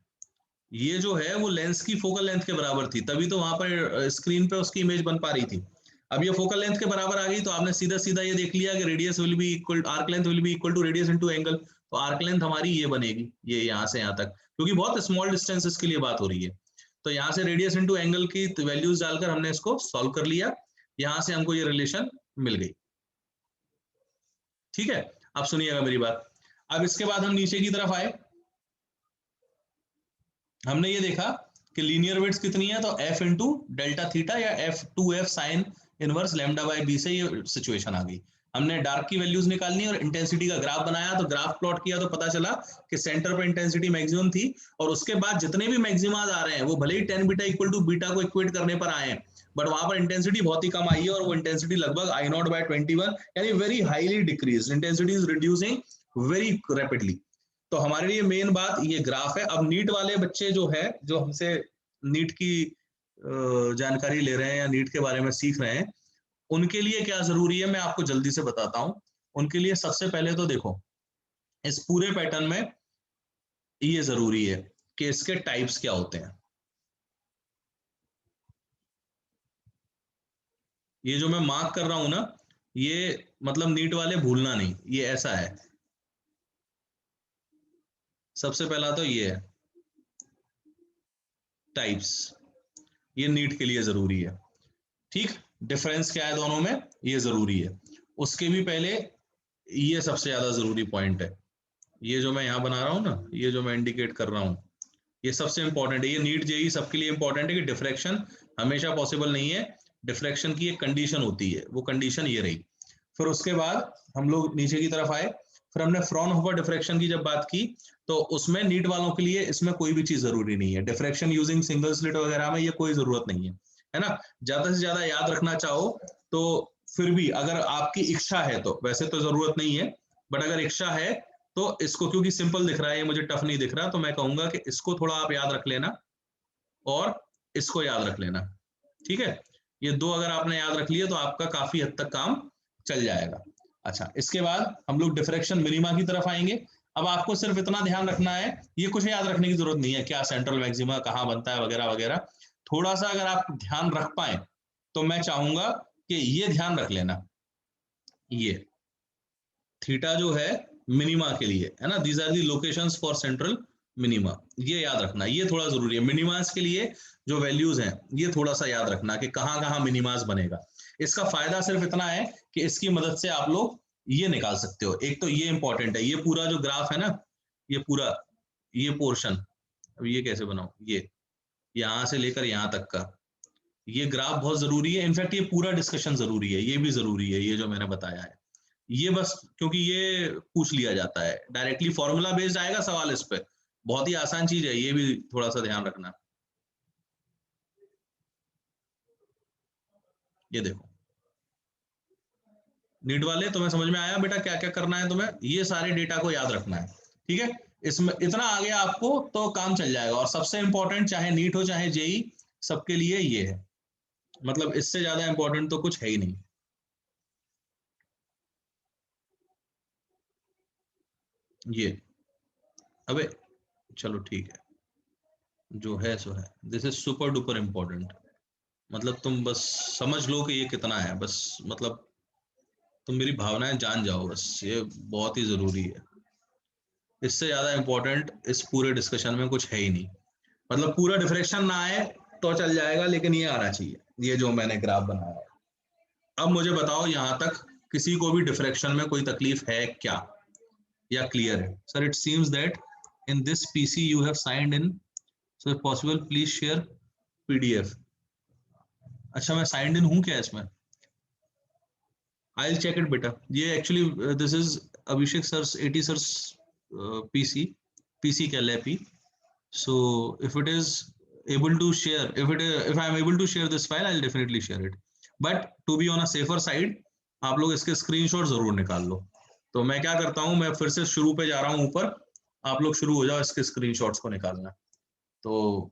ये जो है वो लेंस की फोकल लेंथ के बराबर थी, तभी तो वहां पर स्क्रीन पे उसकी इमेज बन पा रही थी। अब ये फोकल लेंथ के बराबर आ गई तो आपने सीधा सीधा ये देख लिया कि radius will be equal, arc length will be equal to radius into angle. तो आर्क लेंथ हमारी ये बनेगी, ये यहाँ से यहाँ तक, क्योंकि बहुत स्मॉल डिस्टेंसेस के लिए बात हो रही है। तो यहाँ से रेडियस इनटू एंगल की वैल्यूज डालकर हमने इसको सॉल्व कर लिया, यहाँ से हमको ये रिलेशन मिल गई। ठीक है, अब सुनिएगा मेरी बात। अब इसके बाद हम नीचे की तरफ आए, हमने ये देखा कि लीनियर विड्थ कितनी है, तो एफ इंटू डेल्टा थीटा या F two F sine inverse lambda by B से ये सिचुएशन आ गई। हमने डार्क की वैल्यूज निकालनी और इंटेंसिटी का ग्राफ बनाया, तो ग्राफ प्लॉट किया तो पता चला कि सेंटर पर इंटेंसिटी मैक्सिमम थी, और उसके बाद जितने भी मैक्सिमाज आ रहे हैं वो भले ही tan beta equal to beta को इक्वेट करने पर आए हैं, बट वहां पर इंटेंसिटी बहुत ही कम आई है, और वो इंटेंसिटी लगभग आई नॉट बाय 21, यानी very highly decrease, intensity is reducing very rapidly. तो हमारे लिए मेन बात ये ग्राफ है। अब नीट वाले बच्चे जो है, जो हमसे नीट की जानकारी ले रहे हैं या नीट के बारे में सीख रहे हैं, उनके लिए क्या जरूरी है मैं आपको जल्दी से बताता हूं। उनके लिए सबसे पहले तो देखो, इस पूरे पैटर्न में ये जरूरी है कि इसके टाइप्स क्या होते हैं। ये जो मैं मार्क कर रहा हूं ना, ये मतलब नीट वाले भूलना नहीं, ये ऐसा है। सबसे पहला तो ये है टाइप्स, ये नीट के लिए जरूरी है। ठीक, डिफरेंस क्या है दोनों में, ये जरूरी है। उसके भी पहले ये सबसे ज्यादा जरूरी पॉइंट है, ये जो मैं यहाँ बना रहा हूँ ना, ये जो मैं इंडिकेट कर रहा हूँ, ये सबसे इंपॉर्टेंट है। ये नीट जेई सबके लिए इंपॉर्टेंट है कि डिफ्रैक्शन हमेशा पॉसिबल नहीं है, डिफ्रैक्शन की एक कंडीशन होती है, वो कंडीशन ये रही। फिर उसके बाद हम लोग नीचे की तरफ आए, फिर हमने फ्रॉनहोफर डिफ्रैक्शन की जब बात की, तो उसमें नीट वालों के लिए इसमें कोई भी चीज जरूरी नहीं है, डिफ्रैक्शन यूजिंग सिंगल स्लिट वगैरह में ये कोई जरूरत नहीं है ना। ज्यादा से ज्यादा याद रखना चाहो तो फिर भी अगर आपकी इच्छा है तो, वैसे तो जरूरत नहीं है, बट अगर इच्छा है तो इसको, क्योंकि सिंपल दिख रहा है ये, मुझे टफ नहीं दिख रहा, तो मैं कहूंगा कि इसको थोड़ा आप याद रख लेना और इसको याद रख लेना। ठीक है, ये दो अगर आपने याद रख लिया तो आपका काफी हद तक काम चल जाएगा। अच्छा, इसके बाद हम लोग डिफ्रैक्शन मिनिमा की तरफ आएंगे। अब आपको सिर्फ इतना ध्यान रखना है, ये कुछ याद रखने की जरूरत नहीं है क्या सेंट्रल मैक्सिमा कहाँ बनता है वगैरह वगैरह। थोड़ा सा अगर आप ध्यान रख पाए तो मैं चाहूंगा कि ये ध्यान रख लेना, ये थीटा जो है मिनिमा के लिए है ना, these are the locations for central minima, ये याद रखना, ये थोड़ा जरूरी है। मिनिमास के लिए जो वैल्यूज हैं ये थोड़ा सा याद रखना कि कहाँ कहाँ मिनिमास बनेगा। इसका फायदा सिर्फ इतना है कि इसकी मदद से आप लोग ये निकाल सकते हो। एक तो ये इंपॉर्टेंट है, ये पूरा जो ग्राफ है ना, ये पूरा ये पोर्शन, अब ये कैसे बनाऊं, ये यहां से लेकर यहां तक का ये ग्राफ बहुत जरूरी है। इनफैक्ट ये पूरा डिस्कशन जरूरी है, ये भी जरूरी है, ये जो मैंने बताया है ये, बस क्योंकि ये पूछ लिया जाता है डायरेक्टली, फॉर्मूला बेस्ड आएगा सवाल इस पे, बहुत ही आसान चीज है, ये भी थोड़ा सा ध्यान रखना। ये देखो नीट वाले, तुम्हें समझ में आया बेटा क्या क्या करना है तुम्हें, ये सारे डेटा को याद रखना है। ठीक है, इसमें इतना आ गया आपको तो काम चल जाएगा। और सबसे इंपॉर्टेंट चाहे नीट हो चाहे जेई, सबके लिए ये है, मतलब इससे ज्यादा इंपॉर्टेंट तो कुछ है ही नहीं। ये अबे चलो ठीक है, जो है सो है, this is super duper important. मतलब तुम बस समझ लो कि ये कितना है, बस मतलब तुम मेरी भावनाएं जान जाओ, बस ये बहुत ही जरूरी है। इससे ज्यादा इंपॉर्टेंट इस पूरे डिस्कशन में कुछ है ही नहीं। मतलब पूरा डिफ्रेक्शन ना आए तो चल जाएगा, लेकिन ये आना चाहिए, ये जो मैंने ग्राफ बनाया है। अब मुझे बताओ यहाँ तक किसी को भी डिफ्रेक्शन में कोई तकलीफ है क्या, या क्लियर है? Sir it seems that in this PC you have signed in, so if possible please share PDF. अच्छा मैं साइंड इन हूँ क्या इसमें? आई विल चेक इट बेटा। ये actually this is Abhishek sir, eighty sir PC, PC कह ले P. So if it is able to share, if I am able to share this file, I'll definitely share it. But to be on a safer side, आप लोग इसके screenshot जरूर निकाल लो। तो मैं क्या करता हूँ, मैं फिर से शुरू पे जा रहा हूँ ऊपर, आप लोग शुरू हो जाओ इसके स्क्रीनशॉट्स को निकालना। तो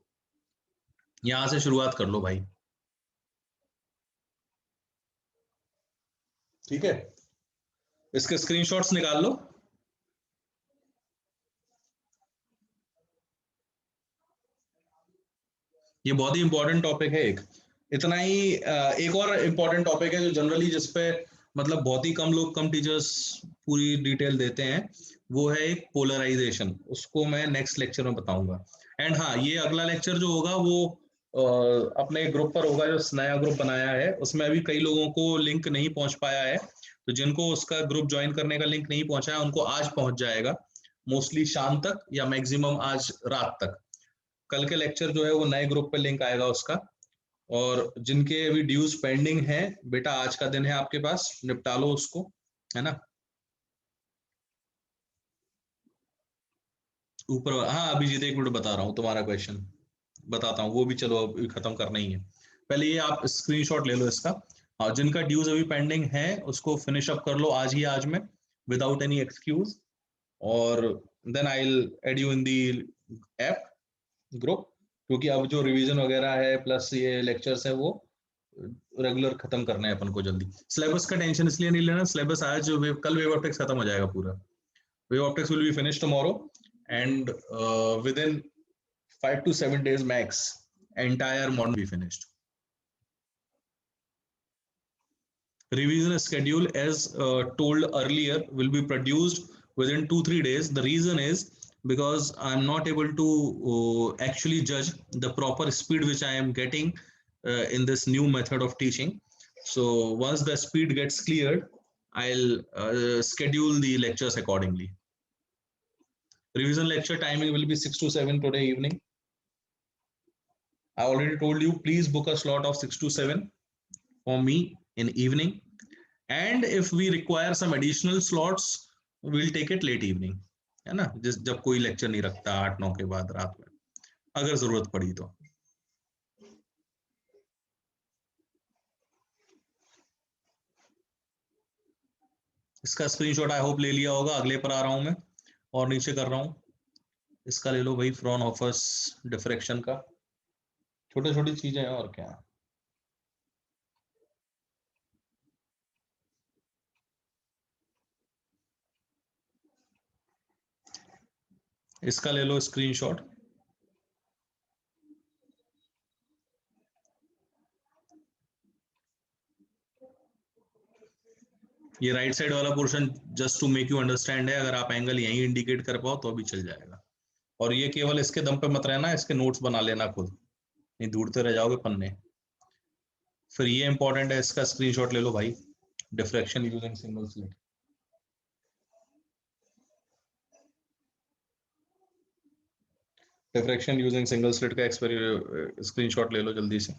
यहाँ से शुरुआत कर लो भाई। ठीक है, इसके स्क्रीनशॉट्स निकाल लो। ये बहुत ही इंपॉर्टेंट टॉपिक है एक, इतना ही एक और इम्पोर्टेंट टॉपिक है जो जनरली जिसपे मतलब बहुत ही कम लोग, कम टीचर्स पूरी डिटेल देते हैं, वो है एक पोलराइजेशन। उसको मैं नेक्स्ट लेक्चर में बताऊंगा। एंड हाँ, ये अगला लेक्चर जो होगा वो अपने ग्रुप पर होगा, जो नया ग्रुप बनाया है उसमें अभी कई लोगों को लिंक नहीं पहुंच पाया है, तो जिनको उसका ग्रुप ज्वाइन करने का लिंक नहीं पहुंचा है उनको आज पहुंच जाएगा, मोस्टली शाम तक या मैक्सिमम आज रात तक। कल के लेक्चर जो है वो नए ग्रुप पे लिंक आएगा उसका। और जिनके अभी ड्यूज पेंडिंग है बेटा, आज का दिन है आपके पास, निपटा लो उसको, है ना। ऊपर हाँ अभिजीत, एक मिनट बता रहा हूँ तुम्हारा क्वेश्चन, बताता हूँ वो भी, चलो अभी खत्म करना ही है। पहले ये आप स्क्रीनशॉट ले लो इसका। हाँ, जिनका ड्यूज अभी पेंडिंग है उसको फिनिश अप कर लो आज ही, आज में, विदाउट एनी एक्सक्यूज। और then I will add you in the app group, क्योंकि अब जो रिवीजन वगैरह है प्लस ये लेक्चर्स है वो रेगुलर खत्म करना है अपन को जल्दी। सिलेबस का टेंशन इसलिए नहीं लेना, सिलेबस आज कल वेव ऑप्टिक्स खत्म हो जाएगा पूरा। Wave optics will be finish tomorrow and with in 5 to 7 days max entire module be finished. Revision schedule as told earlier will be produced within 2-3 days. The reason is because I'm not able to actually judge the proper speed which I am getting in this new method of teaching. So once the speed gets cleared, I'll schedule the lectures accordingly. Revision lecture timing will be 6 to 7 today evening. I already told you, please book a slot of 6 to 7 for me in evening. And if we require some additional slots, we'll take it late evening. है ना, जब कोई lecture नहीं रखता 8-9 के बाद रात में, अगर जरूरत पड़ी तो। इसका स्क्रीनशॉट आई होप ले लिया होगा। अगले पर आ रहा हूं मैं और नीचे कर रहा हूं। इसका ले लो भाई, फ्रॉनहोफर्स डिफ्रैक्शन का, छोटी छोटी चीजें हैं और क्या। इसका ले लो स्क्रीनशॉट। ये राइट साइड वाला portion just to make you understand है, अगर आप एंगल यहीं इंडिकेट कर पाओ तो अभी चल जाएगा। और ये केवल इसके दम पे मत रहना, इसके नोट्स बना लेना खुद, नहीं ढूंढते रह जाओगे पन्ने। फिर ये इंपॉर्टेंट है, इसका स्क्रीनशॉट ले लो भाई, diffraction using single slit. Diffraction using single slit का स्क्रीनशॉट ले लो जल्दी से।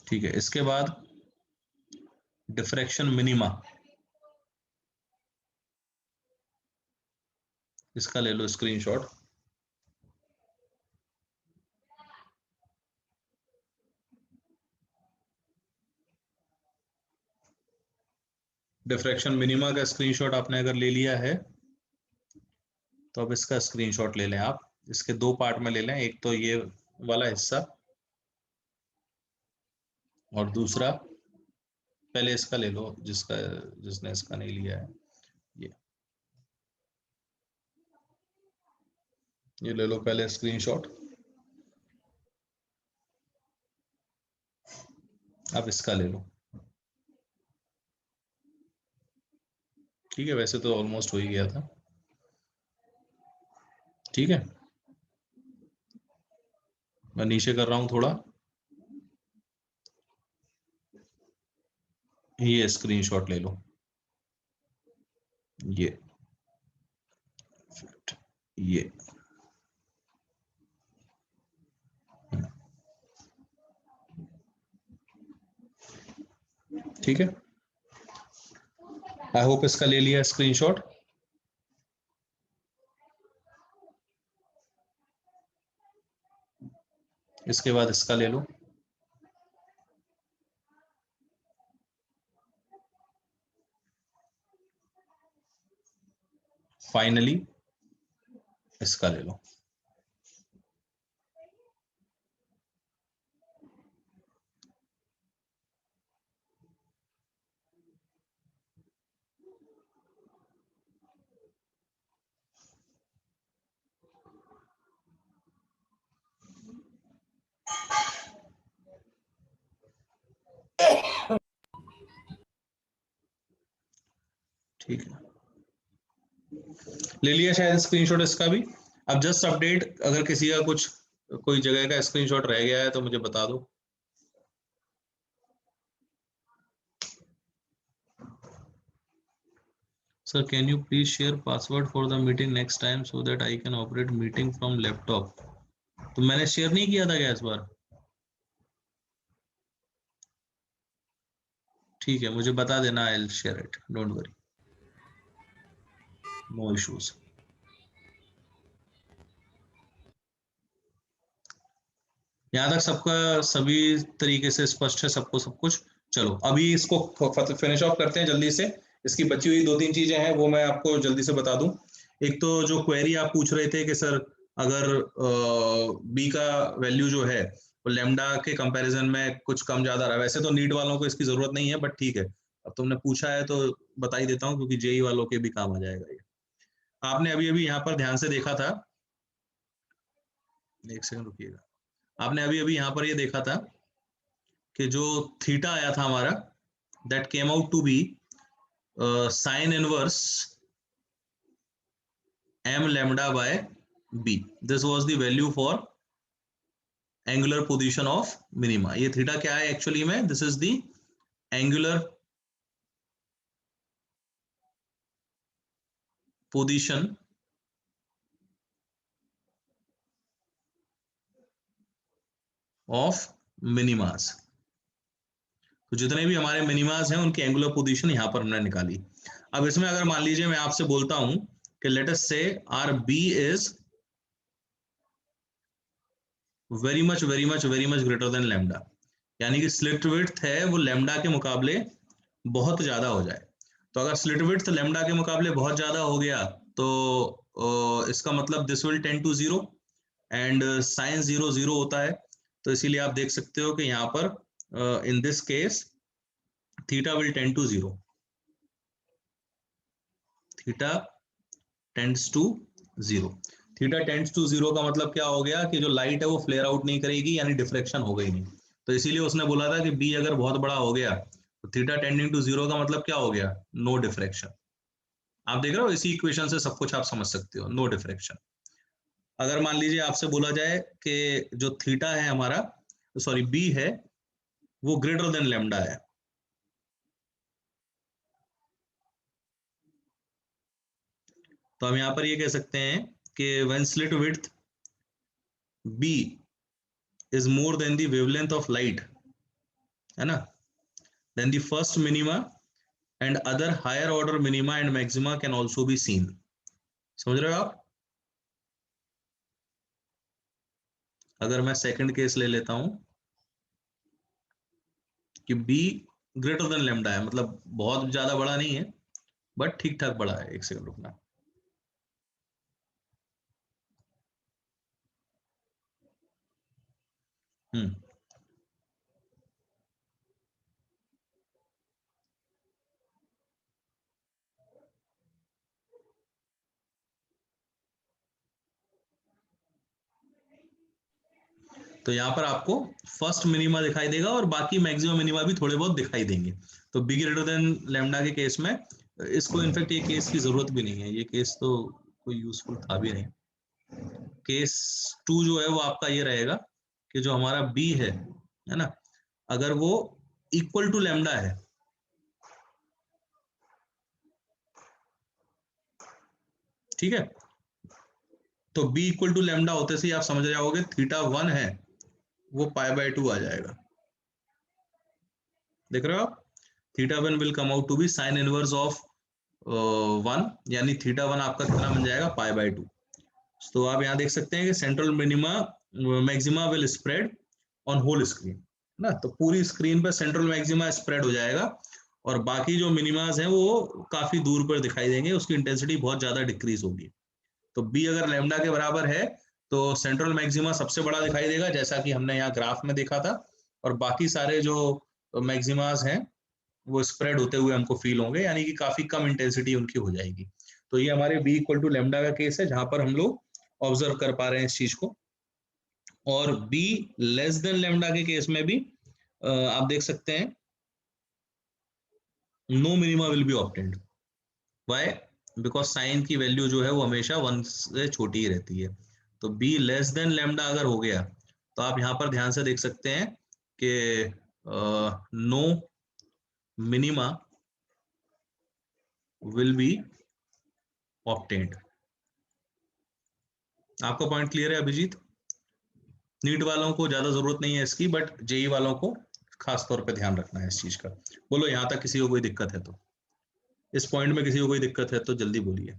ठीक है, इसके बाद डिफ्रैक्शन मिनिमा, इसका ले लो स्क्रीनशॉट। डिफ्रैक्शन मिनिमा का स्क्रीनशॉट आपने अगर ले लिया है तो अब इसका स्क्रीनशॉट ले लें आप। इसके दो पार्ट में ले लें, एक तो ये वाला हिस्सा और दूसरा, पहले इसका ले लो जिसने इसका नहीं लिया है, ये ले लो पहले स्क्रीनशॉट। अब इसका ले लो। ठीक है, वैसे तो ऑलमोस्ट हो ही गया था। ठीक है, मैं नीचे कर रहा हूं थोड़ा। ये स्क्रीनशॉट ले लो, ये ठीक है। आई होप इसका ले लिया स्क्रीनशॉट। इसके बाद इसका ले लो। फाइनली इसका ले लो। ठीक है, ले लिया शायद स्क्रीनशॉट इसका भी। अब जस्ट अपडेट, अगर किसी का कुछ कोई जगह का स्क्रीनशॉट रह गया है तो मुझे बता दो। Sir, can you please share password for the meeting next time so that I can operate meeting from laptop? तो मैंने शेयर नहीं किया था क्या इस बार? ठीक है, मुझे बता देना, I'll share it, don't worry, no issues. यहाँ तक सबका सभी तरीके से स्पष्ट है सबको सब कुछ। चलो अभी इसको फिनिश ऑफ करते हैं जल्दी से, इसकी बची हुई 2-3 चीजें हैं, वो मैं आपको जल्दी से बता दूं। एक तो जो क्वेरी आप पूछ रहे थे कि सर अगर बी का वैल्यू जो है वो लेमडा के कंपैरिजन में कुछ कम ज्यादा रहा, वैसे तो नीट वालों को इसकी जरूरत नहीं है, बट ठीक है, अब तुमने पूछा है तो बता ही देता हूँ, क्योंकि जेई वालों के भी काम आ जाएगा ये। आपने अभी अभी यहाँ पर ध्यान से देखा था, एक सेकंड रुकिएगा, आपने अभी अभी यहाँ पर ये देखा था कि जो थीटा आया था हमारा, that came out to be sine inverse m lambda by b. This was the value for angular position of minima. ये थीटा क्या है एक्चुअली में? This is the angular position of मिनिमास। तो जितने भी हमारे मिनिमास हैं उनकी एंगुलर पोजीशन यहां पर हमने निकाली। अब इसमें अगर मान लीजिए मैं आपसे बोलता हूं कि let us say or B is very much greater than lambda, यानी कि स्लिट विड्थ है वो लैम्डा के मुकाबले बहुत ज्यादा हो जाए। तो अगर स्लिट विड्थ लैम्डा के मुकाबले बहुत ज्यादा हो गया तो इसका मतलब this will tend to zero, and sine zero zero होता है। तो इसीलिए आप देख सकते हो कि यहाँ पर in this case theta will tend to zero, theta tends to zero. Theta tends to zero का मतलब क्या हो गया कि जो लाइट है वो फ्लेयर आउट नहीं करेगी, यानी डिफ्रेक्शन हो गई नहीं। तो इसीलिए उसने बोला था कि बी अगर बहुत बड़ा हो गया तो थीटा टेंडिंग टू जीरो का मतलब क्या हो गया? No diffraction. आप देख रहे हो, इसी इक्वेशन से सब कुछ आप समझ सकते हो, नो डिफ्रेक्शन। अगर मान लीजिए आपसे बोला जाए कि जो थीटा है हमारा, सॉरी बी है, वो ग्रेटर देन लेमडा है, तो हम यहां पर ये कह सकते हैं कि when slit width B is more than the wavelength of light, है ना, then the first minima and other higher order minima and maxima can also be seen. समझ रहे हो आप? अगर मैं सेकंड केस ले लेता हूं कि बी ग्रेटर देन लेमडा है, मतलब बहुत ज्यादा बड़ा नहीं है बट ठीक ठाक बड़ा है, एक सेकंड रुकना। हम्म तो यहाँ पर आपको फर्स्ट मिनिमा दिखाई देगा और बाकी मैक्सिमम मिनिमा भी थोड़े बहुत दिखाई देंगे। तो बी ग्रेटर देन लेमडा के केस में इसको इनफेक्ट ये केस की जरूरत भी नहीं है, ये केस तो कोई यूजफुल था भी नहीं। केस टू जो है वो आपका ये रहेगा कि जो हमारा बी है ना, अगर वो इक्वल टू लेमडा है, ठीक है, तो बी इक्वल टू लेमडा होते से ही आप समझ जाओगे थीटा वन है वो पाई बाय टू आ जाएगा। देख रहे हो आप? Theta one will come out to be sine inverse of one, यानी थीटा वन आपका कितना बन जाएगा? Pi by two. तो आप यहाँ देख सकते हैं कि central minima maxima will spread on whole screen ना, तो पूरी स्क्रीन पर सेंट्रल मैक्सिमा स्प्रेड हो जाएगा और बाकी जो मिनिमाज हैं वो काफी दूर पर दिखाई देंगे, उसकी इंटेंसिटी बहुत ज्यादा डिक्रीज होगी। तो बी अगर लेमडा के बराबर है तो सेंट्रल मैक्सिमा सबसे बड़ा दिखाई देगा, जैसा कि हमने यहाँ ग्राफ में देखा था, और बाकी सारे जो मैक्सिमास हैं वो स्प्रेड होते हुए हमको फील होंगे, यानी कि काफी कम इंटेंसिटी उनकी हो जाएगी। तो ये हमारे बी इक्वल टू लेमडा का केस है जहां पर हम लोग ऑब्जर्व कर पा रहे हैं इस चीज को। और बी लेस देन लेमडा के केस में भी आप देख सकते हैं no minima will be obtained. Why? Because sine की वैल्यू जो है वो हमेशा वन से छोटी ही रहती है। तो बी लेस देन लेमडा अगर हो गया तो आप यहाँ पर ध्यान से देख सकते हैं कि no minima will be obtained. आपका पॉइंट क्लियर है अभिजीत? नीट वालों को ज्यादा जरूरत नहीं है इसकी, बट जेई वालों को खास तौर पे ध्यान रखना है इस चीज का। बोलो यहाँ तक किसी को कोई दिक्कत है तो, इस पॉइंट में किसी को कोई दिक्कत है तो जल्दी बोलिए।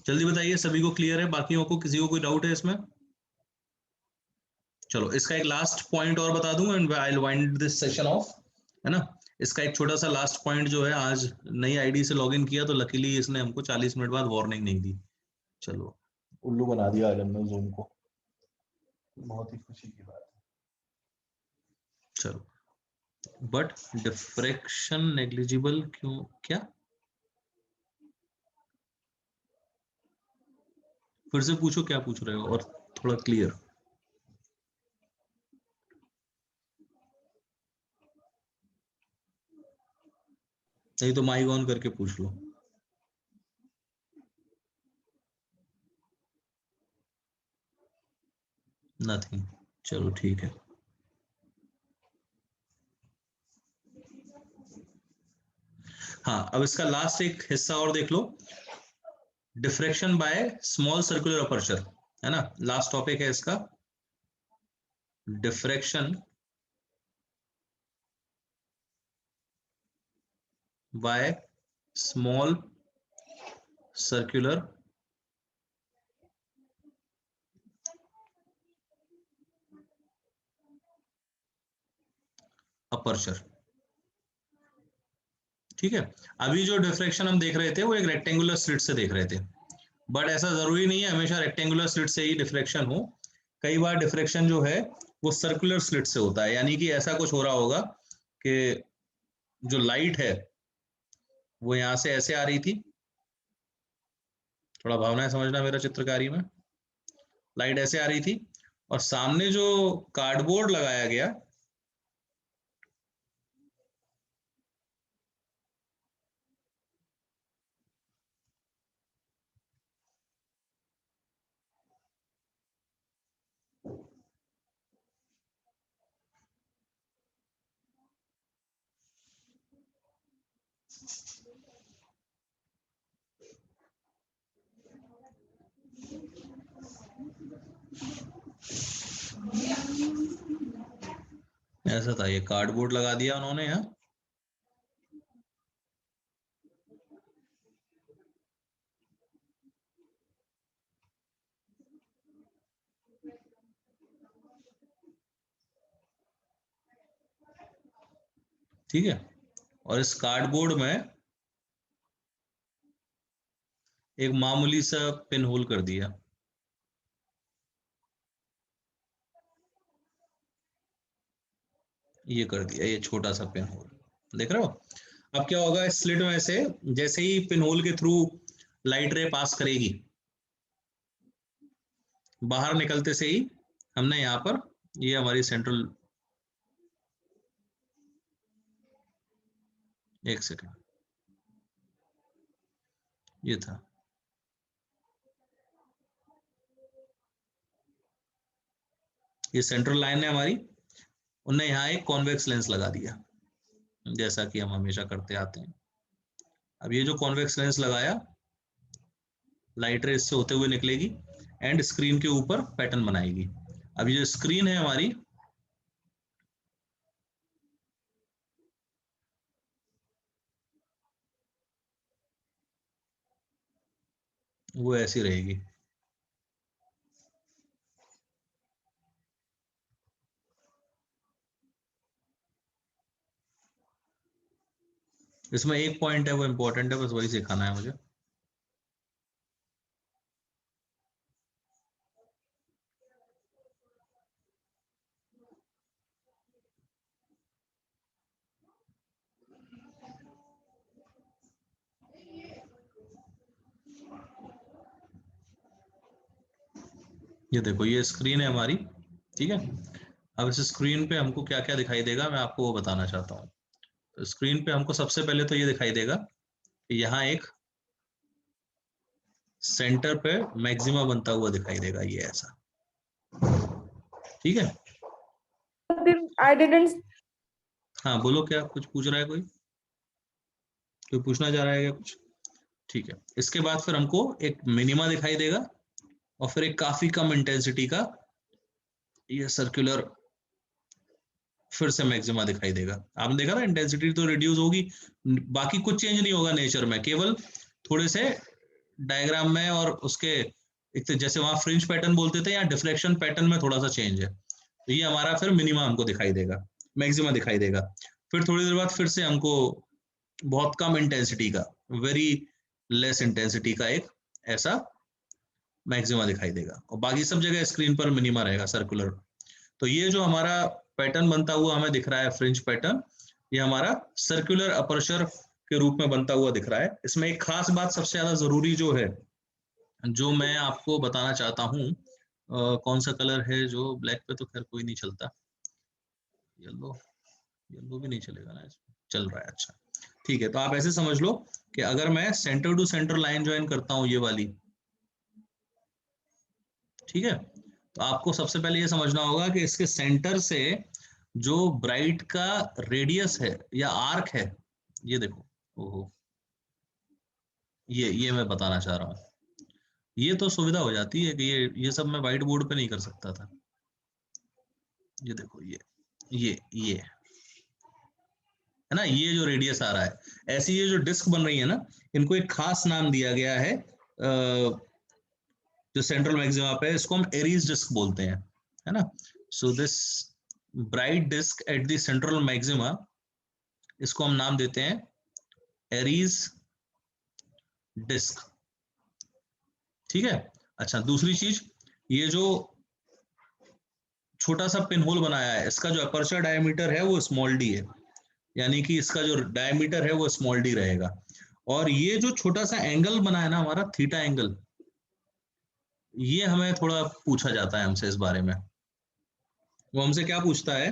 जल्दी बताइए, सभी को क्लियर है? बाकियों को किसी को कोई डाउट है इसमें? चलो इसका एक लास्ट पॉइंट और बता दूं and I will wind this session of, है ना। इसका एक छोटा सा लास्ट पॉइंट जो है, आज नई आईडी से लॉगिन किया तो लकीली इसने हमको 40 मिनट बाद वार्निंग नहीं दी। चलो उल्लू बना दिया आज हमने जूम को, बहुत ही खुशी की बात है। चलो, बट डिफ्रैक्शन नेग्लिजिबल क्यों, क्या? फिर से पूछो, क्या पूछ रहे हो और थोड़ा क्लियर। नहीं तो माइक ऑन करके पूछ लो। नथिंग, चलो ठीक है। हाँ, अब इसका लास्ट एक हिस्सा और देख लो, diffraction by small circular aperture, है ना। लास्ट टॉपिक है इसका, diffraction by small circular aperture. ठीक है, अभी जो डिफ्रैक्शन हम देख रहे थे वो एक रेक्टेंगुलर स्लिट से देख रहे थे, बट ऐसा जरूरी नहीं है हमेशा रेक्टेंगुलर स्लिट से ही डिफ्रैक्शन हो। कई बार डिफ्रैक्शन जो है वो सर्कुलर स्लिट से होता है, यानी कि ऐसा कुछ हो रहा होगा कि जो लाइट है वो यहां से ऐसे आ रही थी, थोड़ा भावनाएं समझना मेरा चित्रकारी में, लाइट ऐसे आ रही थी और सामने जो कार्डबोर्ड लगाया गया ऐसा था, ये कार्डबोर्ड लगा दिया उन्होंने यहाँ, ठीक है, और इस कार्डबोर्ड में एक मामूली सा पिन होल कर दिया, ये कर दिया, ये छोटा सा पिन होल, देख रहे हो। अब क्या होगा, इस स्लिट में से जैसे ही पिन होल के थ्रू लाइट रे पास करेगी, बाहर निकलते से ही हमने यहाँ पर, ये हमारी सेंट्रल, एक सेकेंड, ये था, ये सेंट्रल लाइन है हमारी, उनने यहाँ एक कॉन्वेक्स लेंस लगा दिया, जैसा कि हम हमेशा करते आते हैं। अब ये जो कॉन्वेक्स लेंस लगाया, लाइट रे इससे होते हुए निकलेगी एंड स्क्रीन के ऊपर पैटर्न बनाएगी। अब ये जो स्क्रीन है हमारी, वो ऐसी रहेगी, इसमें एक पॉइंट है वो इंपॉर्टेंट है, बस वही सिखाना है मुझे। ये देखो, ये स्क्रीन है हमारी, ठीक है। अब इस स्क्रीन पे हमको क्या क्या दिखाई देगा, मैं आपको वो बताना चाहता हूँ। तो स्क्रीन पे हमको सबसे पहले तो ये दिखाई देगा कि यहाँ एक सेंटर पे मैक्सिमा बनता हुआ दिखाई देगा, ये ऐसा, ठीक है। I didn't. हाँ बोलो, क्या कुछ पूछ रहा है कोई, कोई पूछना चाह रहा है क्या कुछ? ठीक है, इसके बाद फिर हमको एक मिनिमा दिखाई देगा और फिर एक काफी कम इंटेंसिटी का ये सर्कुलर फिर से मैक्सिमा दिखाई देगा। आपने देखा ना, इंटेंसिटी तो रिड्यूस होगी, बाकी कुछ चेंज नहीं होगा नेचर में, केवल थोड़े से डायग्राम में और उसके एक तो जैसे वहां फ्रिंज पैटर्न बोलते थे, यहाँ डिफ्लेक्शन पैटर्न में थोड़ा सा चेंज है, तो ये हमारा फिर मिनिमा हमको दिखाई देगा, मैक्सिमा दिखाई देगा। फिर थोड़ी देर बाद फिर से हमको बहुत कम इंटेंसिटी का, वेरी लेस इंटेंसिटी का एक ऐसा मैक्सिमा दिखाई देगा, और बाकी सब जगह स्क्रीन पर मिनिमा रहेगा सर्कुलर। तो ये जो हमारा पैटर्न बनता हुआ हमें दिख रहा है फ्रिंज पैटर्न, ये हमारा सर्कुलर अपर्चर के रूप में बनता हुआ दिख रहा है। इसमें एक खास बात सबसे ज्यादा जरूरी जो है, जो मैं आपको बताना चाहता हूँ, कौन सा कलर है जो ब्लैक पे तो खैर कोई नहीं चलता, येलो, येलो भी नहीं चलेगा ना इसमें, चल रहा है, अच्छा ठीक है। तो आप ऐसे समझ लो कि अगर मैं centre to centre line join करता हूँ ये वाली, ठीक है, तो आपको सबसे पहले ये समझना होगा कि इसके सेंटर से जो ब्राइट का रेडियस है या आर्क है, ये देखो, ओहो, ये मैं बताना चाह रहा हूँ। ये तो सुविधा हो जाती है कि ये सब मैं व्हाइट बोर्ड पे नहीं कर सकता था। ये देखो, ये है ना, ये जो रेडियस आ रहा है, ऐसी ये जो डिस्क बन रही है ना, इनको एक खास नाम दिया गया है, जो सेंट्रल मैक्सिमा पे, इसको हम एरीज डिस्क बोलते हैं, है ना। So this bright disc at the central maxima, इसको हम नाम देते हैं एरीज डिस्क, ठीक है। अच्छा, दूसरी चीज, ये जो छोटा सा पिन होल बनाया है, इसका जो अपर्चर डायमीटर है वो स्मॉल डी है, यानी कि इसका जो डायमीटर है वो स्मॉल डी रहेगा। और ये जो छोटा सा एंगल बना है ना हमारा थीटा एंगल, ये हमें थोड़ा पूछा जाता है हमसे इस बारे में। वो हमसे क्या पूछता है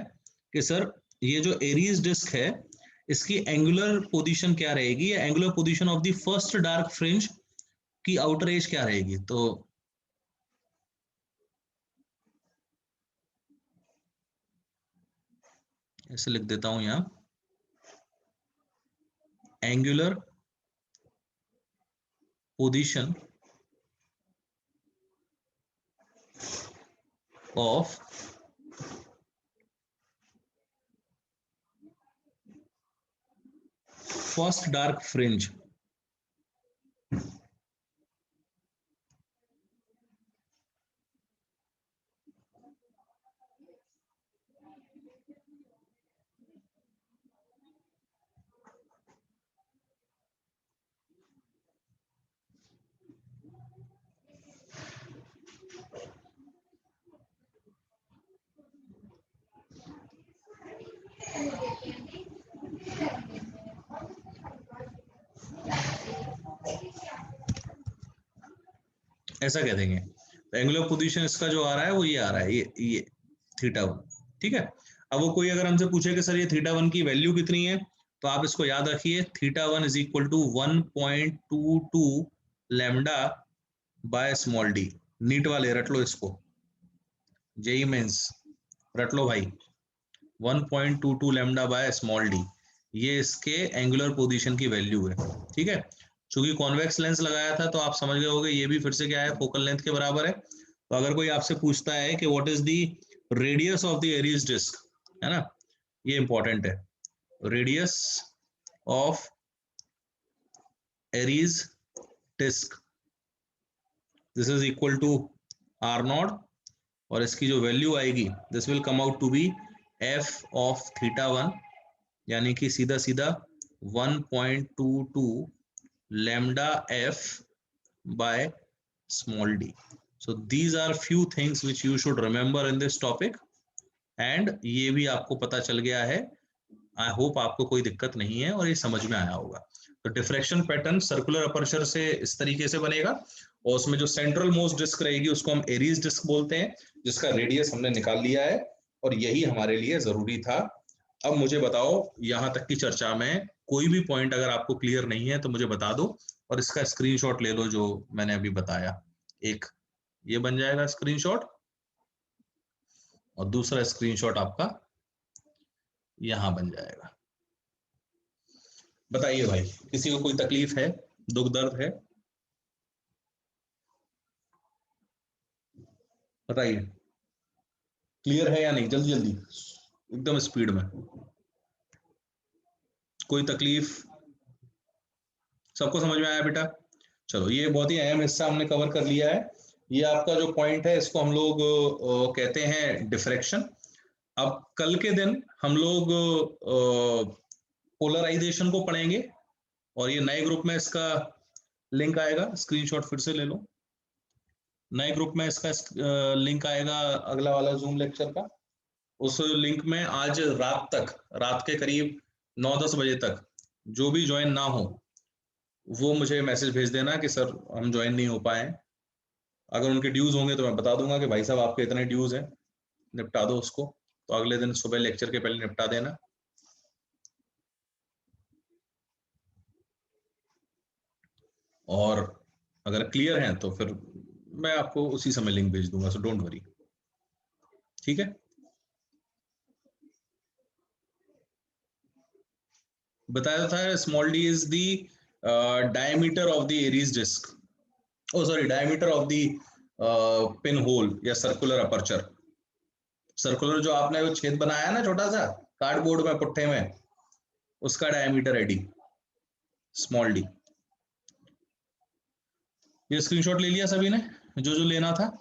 कि सर ये जो एरीज डिस्क है, इसकी एंगुलर पोजीशन क्या रहेगी, या angular position of the first dark fringe की आउटर एज क्या रहेगी। तो ऐसे लिख देता हूं यहां, angular position of first dark fringe ऐसा कह देंगे। तो एंगुलर पोजीशन इसका जो आ रहा है वो ये आ रहा है, ये थीटा वन, ठीक है। अब वो कोई अगर हमसे पूछे कि सर ये थीटा वन की वैल्यू कितनी है, तो आप इसको याद रखिए, theta one is equal to 1.22 lambda by small d. NEET वाले रट लो इसको, जेई मेंस रट लो भाई, 1.22 लैम्डा बाय स्मॉल डी, ये इसके एंगुलर पोजीशन की वैल्यू है, ठीक है। चूंकि कॉन्वेक्स लेंस लगाया था तो आप समझ गए होंगे ये भी फिर से क्या है, फोकल लेंथ के बराबर है। तो अगर कोई आपसे पूछता है कि what is the radius of the Airy's disc, है ना, ये इंपॉर्टेंट है, radius of Airy's disc, this is equal to R nought, और इसकी जो वैल्यू आएगी this will come out to be f of theta one, यानी कि सीधा सीधा 1.22 lambda f by small d. So these are few things which you should remember in this topic, and ये भी आपको पता चल गया है। आई होप आपको कोई दिक्कत नहीं है और ये समझ में आया होगा। तो डिफ्रैक्शन पैटर्न सर्कुलर अपर्चर से इस तरीके से बनेगा, और उसमें जो सेंट्रल मोस्ट डिस्क रहेगी उसको हम एरीज डिस्क बोलते हैं, जिसका रेडियस हमने निकाल लिया है, और यही हमारे लिए जरूरी था। अब मुझे बताओ, यहां तक की चर्चा में कोई भी पॉइंट अगर आपको क्लियर नहीं है तो मुझे बता दो, और इसका स्क्रीनशॉट ले लो जो मैंने अभी बताया। एक ये बन जाएगा स्क्रीनशॉट, और दूसरा स्क्रीनशॉट आपका यहां बन जाएगा। बताइए भाई, किसी को कोई तकलीफ है, दुख दर्द है, बताइए, क्लियर है या नहीं, जल्दी जल्दी, एकदम स्पीड में। कोई तकलीफ, सबको समझ में आया बेटा? चलो ये बहुत ही अहम हिस्सा हमने कवर कर लिया है। ये आपका जो पॉइंट है इसको हम लोग कहते हैं डिफ्रैक्शन। अब कल के दिन हम लोग पोलराइजेशन को पढ़ेंगे और ये नए ग्रुप में इसका लिंक आएगा, स्क्रीनशॉट फिर से ले लो। नए ग्रुप में इसका लिंक आएगा अगला वाला जूम लेक्चर का। उस लिंक में आज रात तक, रात के करीब 9-10 बजे तक जो भी ज्वाइन ना हो वो मुझे मैसेज भेज देना कि सर हम ज्वाइन नहीं हो पाए। अगर उनके ड्यूज होंगे तो मैं बता दूंगा कि भाई साहब आपके इतने ड्यूज हैं, निपटा दो उसको। तो अगले दिन सुबह लेक्चर के पहले निपटा देना। और अगर क्लियर हैं तो फिर मैं आपको उसी समय लिंक भेज दूंगा, सो डोंट वरी। ठीक है, बताया था small d is the diameter of the Airy's disc, oh sorry diameter of the pin hole या सर्कुलर अपर्चर। सर्कुलर जो आपने वो छेद बनाया ना छोटा सा कार्डबोर्ड में पुट्ठे में, उसका डायमीटर है डी, स्मॉल डी। ये स्क्रीनशॉट ले लिया सभी ने जो जो लेना था?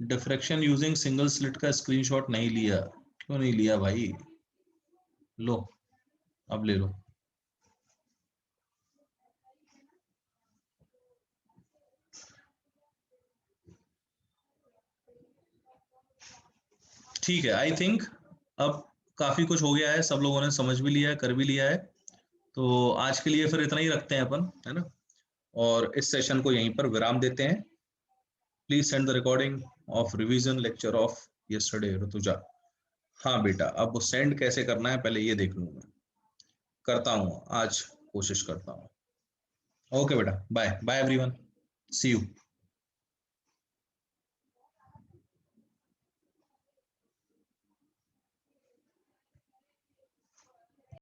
डिफ्रैक्शन यूजिंग सिंगल स्लिट का स्क्रीनशॉट नहीं लिया, क्यों नहीं लिया भाई? लो अब ले लो। ठीक है, आई थिंक अब काफी कुछ हो गया है, सब लोगों ने समझ भी लिया है, कर भी लिया है। तो आज के लिए फिर इतना ही रखते हैं अपन, है ना? और इस सेशन को यहीं पर विराम देते हैं। Please send the recording of revision lecture of yesterday Rutuja. हाँ बेटा, अब वो सेंड कैसे करना है पहले ये देख लूँ मैं, करता हूँ आज, कोशिश करता हूँ। ओके बेटा, bye bye everyone, see you.